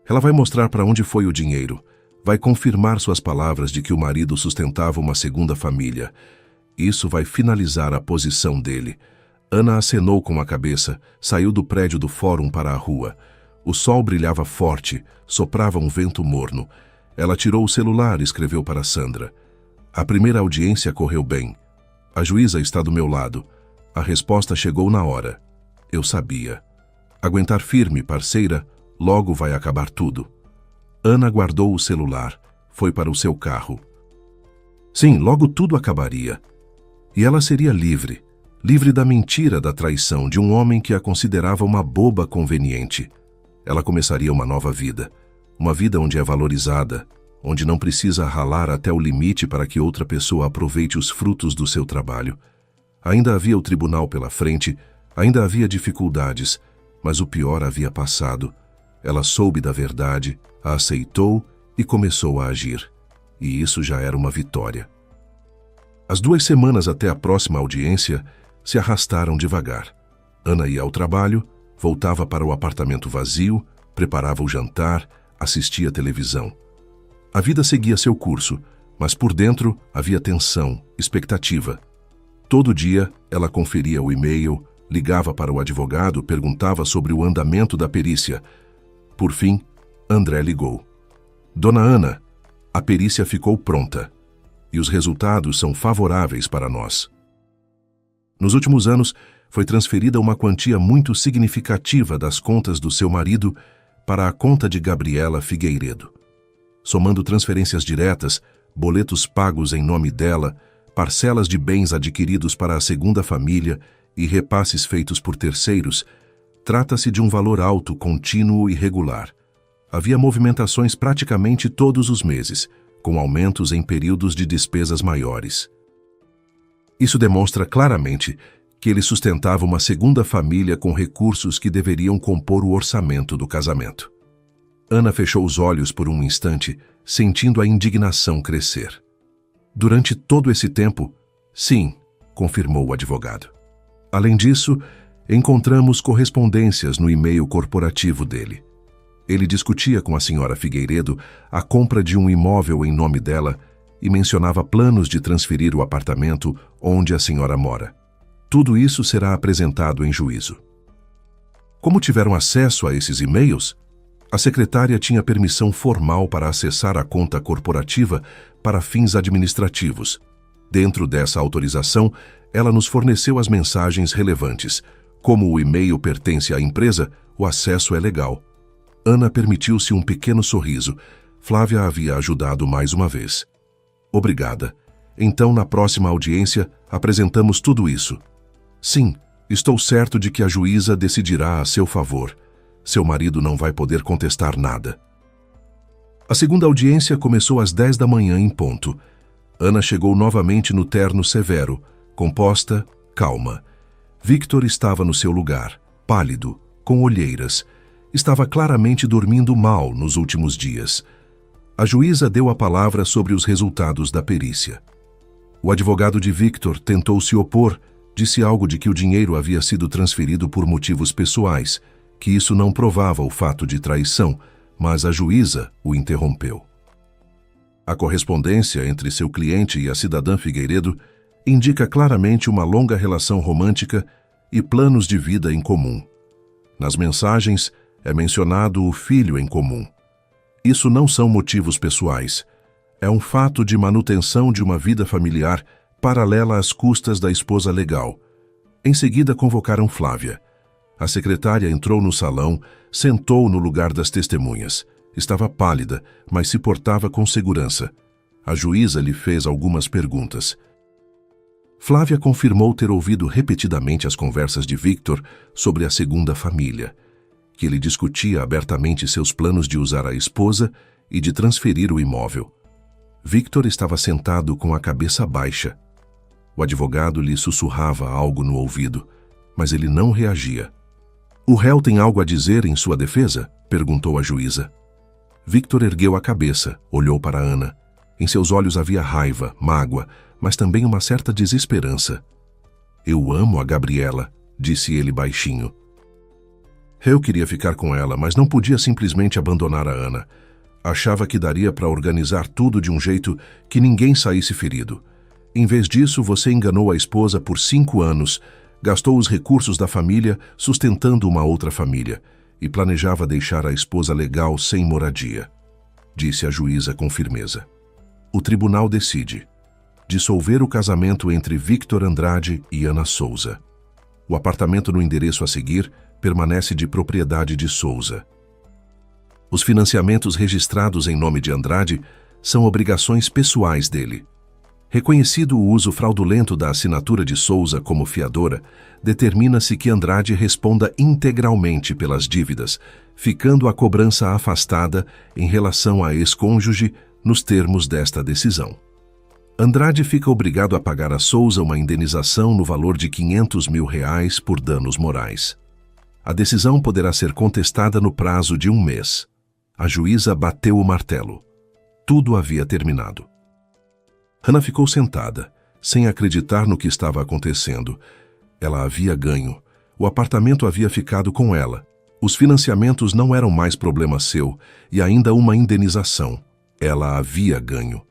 Ela vai mostrar para onde foi o dinheiro. Vai confirmar suas palavras de que o marido sustentava uma segunda família. Isso vai finalizar a posição dele. Ana acenou com a cabeça, saiu do prédio do fórum para a rua. O sol brilhava forte, soprava um vento morno. Ela tirou o celular e escreveu para Sandra. A primeira audiência correu bem. A juíza está do meu lado. A resposta chegou na hora. Eu sabia. Aguentar firme, parceira, logo vai acabar tudo. Ana guardou o celular, foi para o seu carro. Sim, logo tudo acabaria. E ela seria livre, livre da mentira da traição de um homem que a considerava uma boba conveniente. Ela começaria uma nova vida, uma vida onde é valorizada, onde não precisa ralar até o limite para que outra pessoa aproveite os frutos do seu trabalho. Ainda havia o tribunal pela frente, ainda havia dificuldades, mas o pior havia passado. Ela soube da verdade, a aceitou e começou a agir. E isso já era uma vitória. As 2 semanas até a próxima audiência se arrastaram devagar. Ana ia ao trabalho, voltava para o apartamento vazio, preparava o jantar, assistia televisão. A vida seguia seu curso, mas por dentro havia tensão, expectativa. Todo dia ela conferia o e-mail, ligava para o advogado, perguntava sobre o andamento da perícia. Por fim, André ligou. Dona Ana, a perícia ficou pronta e os resultados são favoráveis para nós. Nos últimos anos, foi transferida uma quantia muito significativa das contas do seu marido para a conta de Gabriela Figueiredo. Somando transferências diretas, boletos pagos em nome dela, parcelas de bens adquiridos para a segunda família e repasses feitos por terceiros, trata-se de um valor alto, contínuo e regular. Havia movimentações praticamente todos os meses, com aumentos em períodos de despesas maiores. Isso demonstra claramente que ele sustentava uma segunda família com recursos que deveriam compor o orçamento do casamento. Ana fechou os olhos por um instante, sentindo a indignação crescer. Durante todo esse tempo, sim, confirmou o advogado. Além disso, encontramos correspondências no e-mail corporativo dele. Ele discutia com a senhora Figueiredo a compra de um imóvel em nome dela e mencionava planos de transferir o apartamento onde a senhora mora. Tudo isso será apresentado em juízo. Como tiveram acesso a esses e-mails? A secretária tinha permissão formal para acessar a conta corporativa para fins administrativos. Dentro dessa autorização, ela nos forneceu as mensagens relevantes. Como o e-mail pertence à empresa, o acesso é legal. Ana permitiu-se um pequeno sorriso. Flávia havia ajudado mais uma vez. Obrigada. Então, na próxima audiência, apresentamos tudo isso. Sim, estou certo de que a juíza decidirá a seu favor. Seu marido não vai poder contestar nada. A segunda audiência começou às 10 da manhã em ponto. Ana chegou novamente no terno severo, composta, calma. Victor estava no seu lugar, pálido, com olheiras. Estava claramente dormindo mal nos últimos dias. A juíza deu a palavra sobre os resultados da perícia. O advogado de Victor tentou se opor, disse algo de que o dinheiro havia sido transferido por motivos pessoais, que isso não provava o fato de traição, mas a juíza o interrompeu. A correspondência entre seu cliente e a cidadã Figueiredo indica claramente uma longa relação romântica e planos de vida em comum. Nas mensagens, é mencionado o filho em comum. Isso não são motivos pessoais. É um fato de manutenção de uma vida familiar paralela às custas da esposa legal. Em seguida, convocaram Flávia. A secretária entrou no salão, sentou no lugar das testemunhas. Estava pálida, mas se portava com segurança. A juíza lhe fez algumas perguntas. Flávia confirmou ter ouvido repetidamente as conversas de Victor sobre a segunda família, que ele discutia abertamente seus planos de usar a esposa e de transferir o imóvel. Victor estava sentado com a cabeça baixa. O advogado lhe sussurrava algo no ouvido, mas ele não reagia. "O réu tem algo a dizer em sua defesa?" perguntou a juíza. Victor ergueu a cabeça, olhou para Ana. Em seus olhos havia raiva, mágoa, mas também uma certa desesperança. "Eu amo a Gabriela", disse ele baixinho. Eu queria ficar com ela, mas não podia simplesmente abandonar a Ana. Achava que daria para organizar tudo de um jeito que ninguém saísse ferido. Em vez disso, você enganou a esposa por 5 anos, gastou os recursos da família sustentando uma outra família e planejava deixar a esposa legal sem moradia, disse a juíza com firmeza. O tribunal decide dissolver o casamento entre Victor Andrade e Ana Souza. O apartamento no endereço a seguir permanece de propriedade de Souza. Os financiamentos registrados em nome de Andrade são obrigações pessoais dele. Reconhecido o uso fraudulento da assinatura de Souza como fiadora, determina-se que Andrade responda integralmente pelas dívidas, ficando a cobrança afastada em relação à ex-cônjuge nos termos desta decisão. Andrade fica obrigado a pagar a Souza uma indenização no valor de R$500 mil por danos morais. A decisão poderá ser contestada no prazo de 1 mês. A juíza bateu o martelo. Tudo havia terminado. Ana ficou sentada, sem acreditar no que estava acontecendo. Ela havia ganho. O apartamento havia ficado com ela. Os financiamentos não eram mais problema seu, e ainda uma indenização. Ela havia ganho.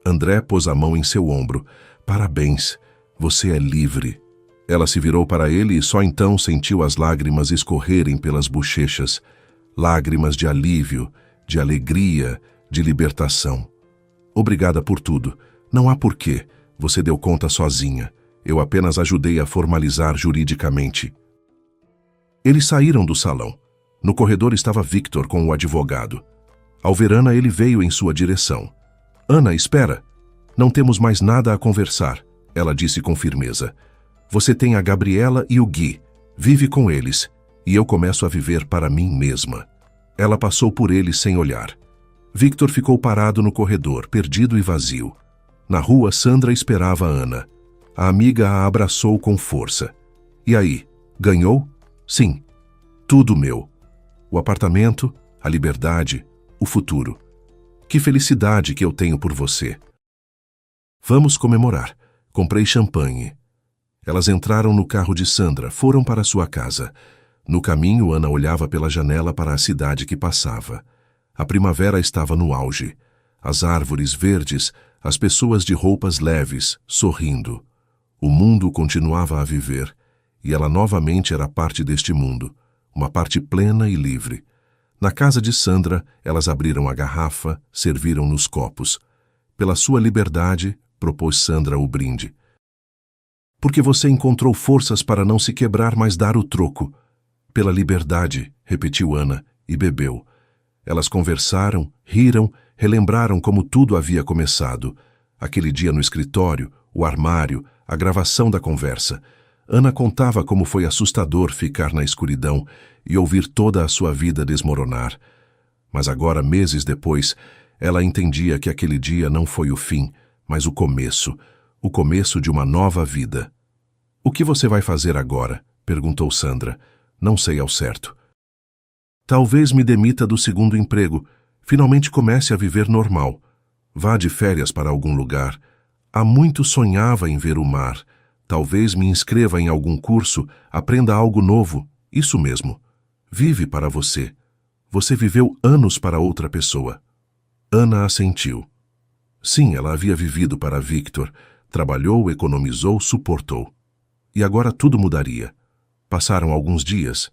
André pôs a mão em seu ombro. "Parabéns, você é livre." Ela se virou para ele e só então sentiu as lágrimas escorrerem pelas bochechas. Lágrimas de alívio, de alegria, de libertação. "Obrigada por tudo. Não há porquê. Você deu conta sozinha. Eu apenas ajudei a formalizar juridicamente." Eles saíram do salão. No corredor estava Victor com o advogado. Ao ver Ana, ele veio em sua direção. "Ana, espera. Não temos mais nada a conversar", ela disse com firmeza. "Você tem a Gabriela e o Gui. Vive com eles. E eu começo a viver para mim mesma." Ela passou por ele sem olhar. Victor ficou parado no corredor, perdido e vazio. Na rua, Sandra esperava Ana. A amiga a abraçou com força. E aí, ganhou? Sim, tudo meu. O apartamento, a liberdade, o futuro. Que felicidade que eu tenho por você. Vamos comemorar. Comprei champanhe. Elas entraram no carro de Sandra, foram para sua casa. No caminho, Ana olhava pela janela para a cidade que passava. A primavera estava no auge. As árvores verdes, as pessoas de roupas leves, sorrindo. O mundo continuava a viver, e ela novamente era parte deste mundo, uma parte plena e livre. Na casa de Sandra, elas abriram a garrafa, serviram nos copos. Pela sua liberdade, propôs Sandra o brinde. Porque você encontrou forças para não se quebrar, mas dar o troco. Pela liberdade, repetiu Ana, e bebeu. Elas conversaram, riram, relembraram como tudo havia começado. Aquele dia no escritório, o armário, a gravação da conversa. Ana contava como foi assustador ficar na escuridão e ouvir toda a sua vida desmoronar. Mas agora, meses depois, ela entendia que aquele dia não foi o fim, mas o começo de uma nova vida. O que você vai fazer agora? Perguntou Sandra. Não sei ao certo. Talvez me demita do segundo emprego. Finalmente comece a viver normal. Vá de férias para algum lugar. Há muito sonhava em ver o mar. Talvez me inscreva em algum curso, aprenda algo novo. Isso mesmo. Vive para você. Você viveu anos para outra pessoa. Ana assentiu. Sim, ela havia vivido para Victor. Trabalhou, economizou, suportou. E agora tudo mudaria. Passaram alguns dias.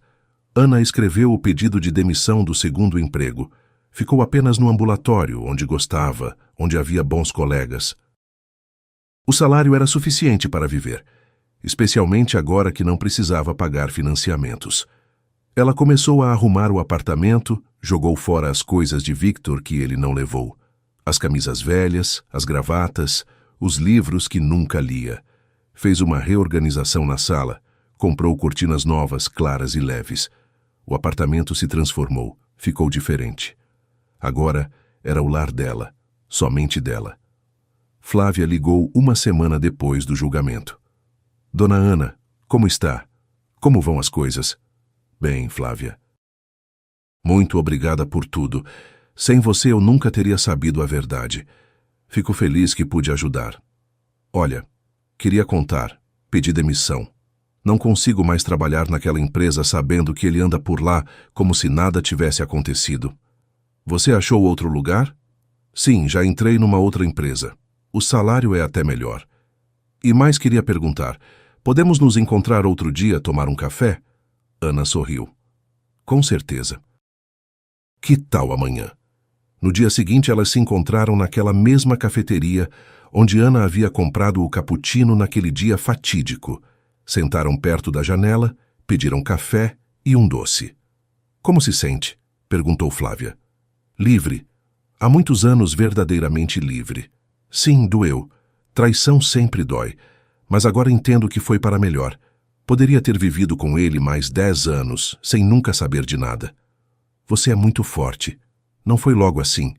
Ana escreveu o pedido de demissão do segundo emprego. Ficou apenas no ambulatório, onde gostava, onde havia bons colegas. O salário era suficiente para viver, especialmente agora que não precisava pagar financiamentos. Ela começou a arrumar o apartamento, jogou fora as coisas de Victor que ele não levou. As camisas velhas, as gravatas, os livros que nunca lia. Fez uma reorganização na sala, comprou cortinas novas, claras e leves. O apartamento se transformou, ficou diferente. Agora era o lar dela, somente dela. Flávia ligou uma semana depois do julgamento. Dona Ana, como está? Como vão as coisas? Bem, Flávia. Muito obrigada por tudo. Sem você eu nunca teria sabido a verdade. Fico feliz que pude ajudar. Olha, queria contar. Pedi demissão. Não consigo mais trabalhar naquela empresa sabendo que ele anda por lá como se nada tivesse acontecido. Você achou outro lugar? Sim, já entrei numa outra empresa. O salário é até melhor. E mais queria perguntar, podemos nos encontrar outro dia tomar um café? Ana sorriu. Com certeza. Que tal amanhã? No dia seguinte elas se encontraram naquela mesma cafeteria onde Ana havia comprado o cappuccino naquele dia fatídico. Sentaram perto da janela, pediram café e um doce. Como se sente? Perguntou Flávia. Livre. Há muitos anos verdadeiramente livre. Sim, doeu. Traição sempre dói. Mas agora entendo que foi para melhor. Poderia ter vivido com ele mais 10 anos, sem nunca saber de nada. Você é muito forte. Não foi logo assim.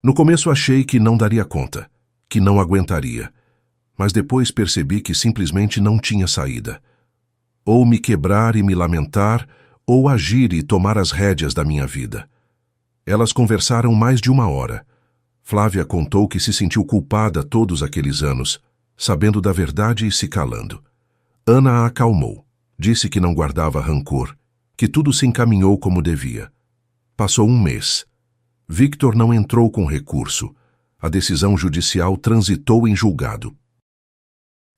No começo achei que não daria conta, que não aguentaria. Mas depois percebi que simplesmente não tinha saída. Ou me quebrar e me lamentar, ou agir e tomar as rédeas da minha vida. Elas conversaram mais de 1 hora. Flávia contou que se sentiu culpada todos aqueles anos, sabendo da verdade e se calando. Ana a acalmou. Disse que não guardava rancor, que tudo se encaminhou como devia. Passou 1 mês. Victor não entrou com recurso. A decisão judicial transitou em julgado.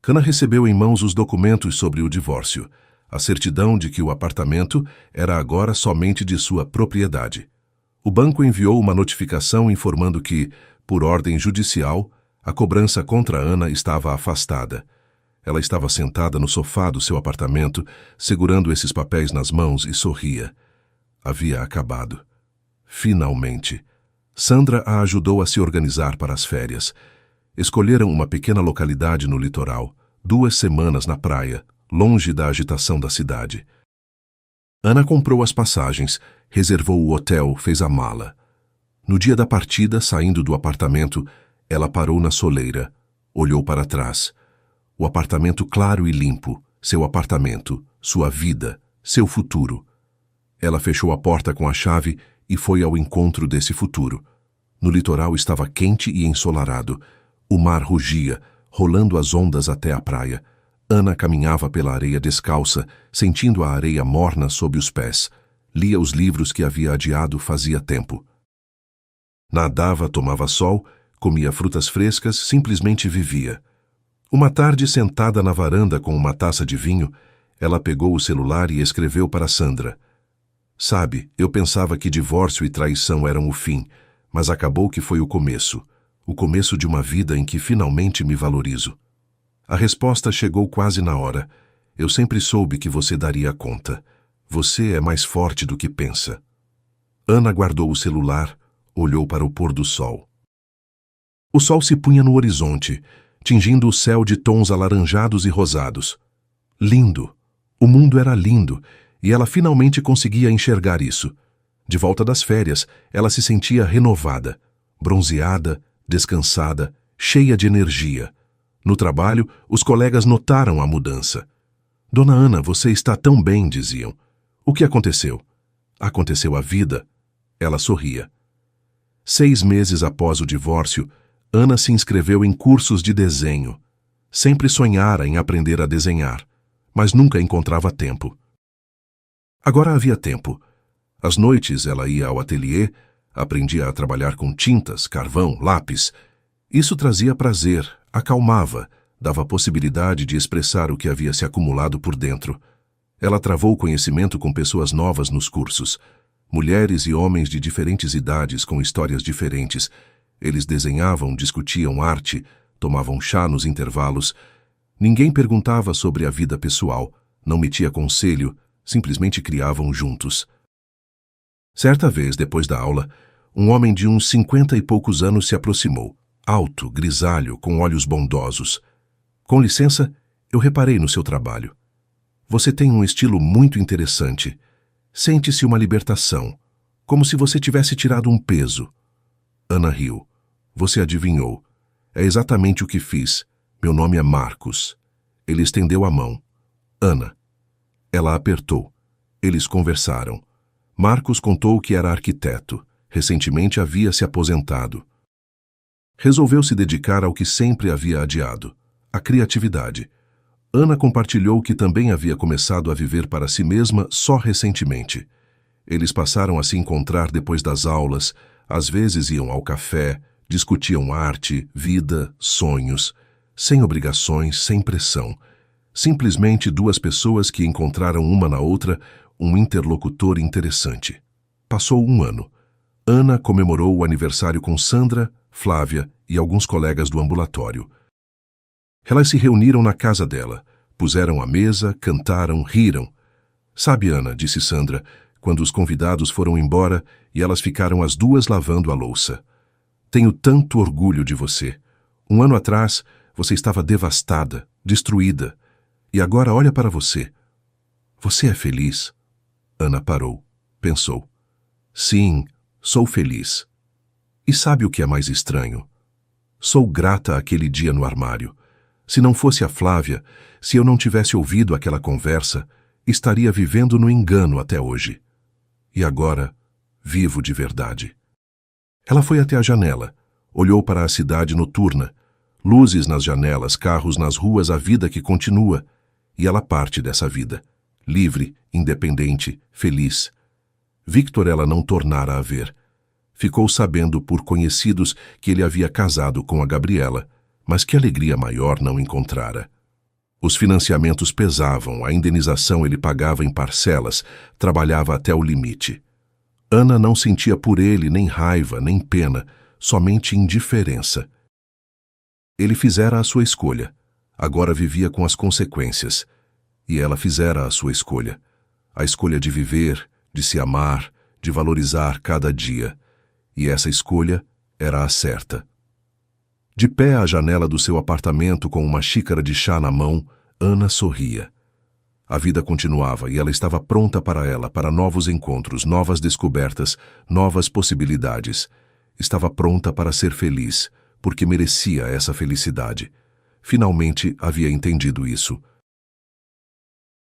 Ana recebeu em mãos os documentos sobre o divórcio, a certidão de que o apartamento era agora somente de sua propriedade. O banco enviou uma notificação informando que, por ordem judicial, a cobrança contra Ana estava afastada. Ela estava sentada no sofá do seu apartamento, segurando esses papéis nas mãos e sorria. Havia acabado. Finalmente. Sandra a ajudou a se organizar para as férias. Escolheram uma pequena localidade no litoral, 2 semanas na praia, longe da agitação da cidade. Ana comprou as passagens, reservou o hotel, fez a mala. No dia da partida, saindo do apartamento, ela parou na soleira, olhou para trás. O apartamento claro e limpo, seu apartamento, sua vida, seu futuro. Ela fechou a porta com a chave e foi ao encontro desse futuro. No litoral estava quente e ensolarado. O mar rugia, rolando as ondas até a praia. Ana caminhava pela areia descalça, sentindo a areia morna sob os pés. Lia os livros que havia adiado fazia tempo. Nadava, tomava sol, comia frutas frescas, simplesmente vivia. Uma tarde, sentada na varanda com uma taça de vinho, ela pegou o celular e escreveu para Sandra. Sabe, eu pensava que divórcio e traição eram o fim, mas acabou que foi o começo de uma vida em que finalmente me valorizo. A resposta chegou quase na hora. Eu sempre soube que você daria conta. Você é mais forte do que pensa. Ana guardou o celular, olhou para o pôr do sol. O sol se punha no horizonte, tingindo o céu de tons alaranjados e rosados. Lindo! O mundo era lindo, e ela finalmente conseguia enxergar isso. De volta das férias, ela se sentia renovada, bronzeada, descansada, cheia de energia. No trabalho, os colegas notaram a mudança. Dona Ana, você está tão bem, diziam. O que aconteceu? Aconteceu a vida. Ela sorria. 6 meses após o divórcio, Ana se inscreveu em cursos de desenho. Sempre sonhara em aprender a desenhar, mas nunca encontrava tempo. Agora havia tempo. Às noites ela ia ao ateliê, aprendia a trabalhar com tintas, carvão, lápis. Isso trazia prazer, acalmava, dava a possibilidade de expressar o que havia se acumulado por dentro. Ela travou conhecimento com pessoas novas nos cursos. Mulheres e homens de diferentes idades com histórias diferentes. Eles desenhavam, discutiam arte, tomavam chá nos intervalos. Ninguém perguntava sobre a vida pessoal, não metia conselho, simplesmente criavam juntos. Certa vez, depois da aula, um homem de uns 50 e poucos anos se aproximou, alto, grisalho, com olhos bondosos. Com licença, eu reparei no seu trabalho. Você tem um estilo muito interessante. Sente-se uma libertação, como se você tivesse tirado um peso. Ana riu. Você adivinhou. É exatamente o que fiz. Meu nome é Marcos. Ele estendeu a mão. Ana. Ela apertou. Eles conversaram. Marcos contou que era arquiteto. Recentemente havia se aposentado. Resolveu se dedicar ao que sempre havia adiado, a criatividade. Ana compartilhou que também havia começado a viver para si mesma só recentemente. Eles passaram a se encontrar depois das aulas, às vezes iam ao café, discutiam arte, vida, sonhos, sem obrigações, sem pressão. Simplesmente 2 pessoas que encontraram uma na outra um interlocutor interessante. Passou 1 ano. Ana comemorou o aniversário com Sandra, Flávia e alguns colegas do ambulatório. Elas se reuniram na casa dela, puseram a mesa, cantaram, riram. Sabe, Ana, disse Sandra, quando os convidados foram embora e elas ficaram as 2 lavando a louça. Tenho tanto orgulho de você. 1 ano atrás, você estava devastada, destruída. E agora olha para você. Você é feliz? Ana parou, pensou. Sim, sou feliz. E sabe o que é mais estranho? Sou grata àquele dia no armário. Se não fosse a Flávia, se eu não tivesse ouvido aquela conversa, estaria vivendo no engano até hoje. E agora, vivo de verdade. Ela foi até a janela, olhou para a cidade noturna, luzes nas janelas, carros nas ruas, a vida que continua, e ela parte dessa vida, livre, independente, feliz. Victor ela não tornara a ver. Ficou sabendo por conhecidos que ele havia casado com a Gabriela, mas que alegria maior não encontrara. Os financiamentos pesavam, a indenização ele pagava em parcelas, trabalhava até o limite. Ana não sentia por ele nem raiva, nem pena, somente indiferença. Ele fizera a sua escolha, agora vivia com as consequências. E ela fizera a sua escolha, a escolha de viver, de se amar, de valorizar cada dia. E essa escolha era a certa. De pé à janela do seu apartamento com uma xícara de chá na mão, Ana sorria. A vida continuava e ela estava pronta para ela, para novos encontros, novas descobertas, novas possibilidades. Estava pronta para ser feliz, porque merecia essa felicidade. Finalmente havia entendido isso.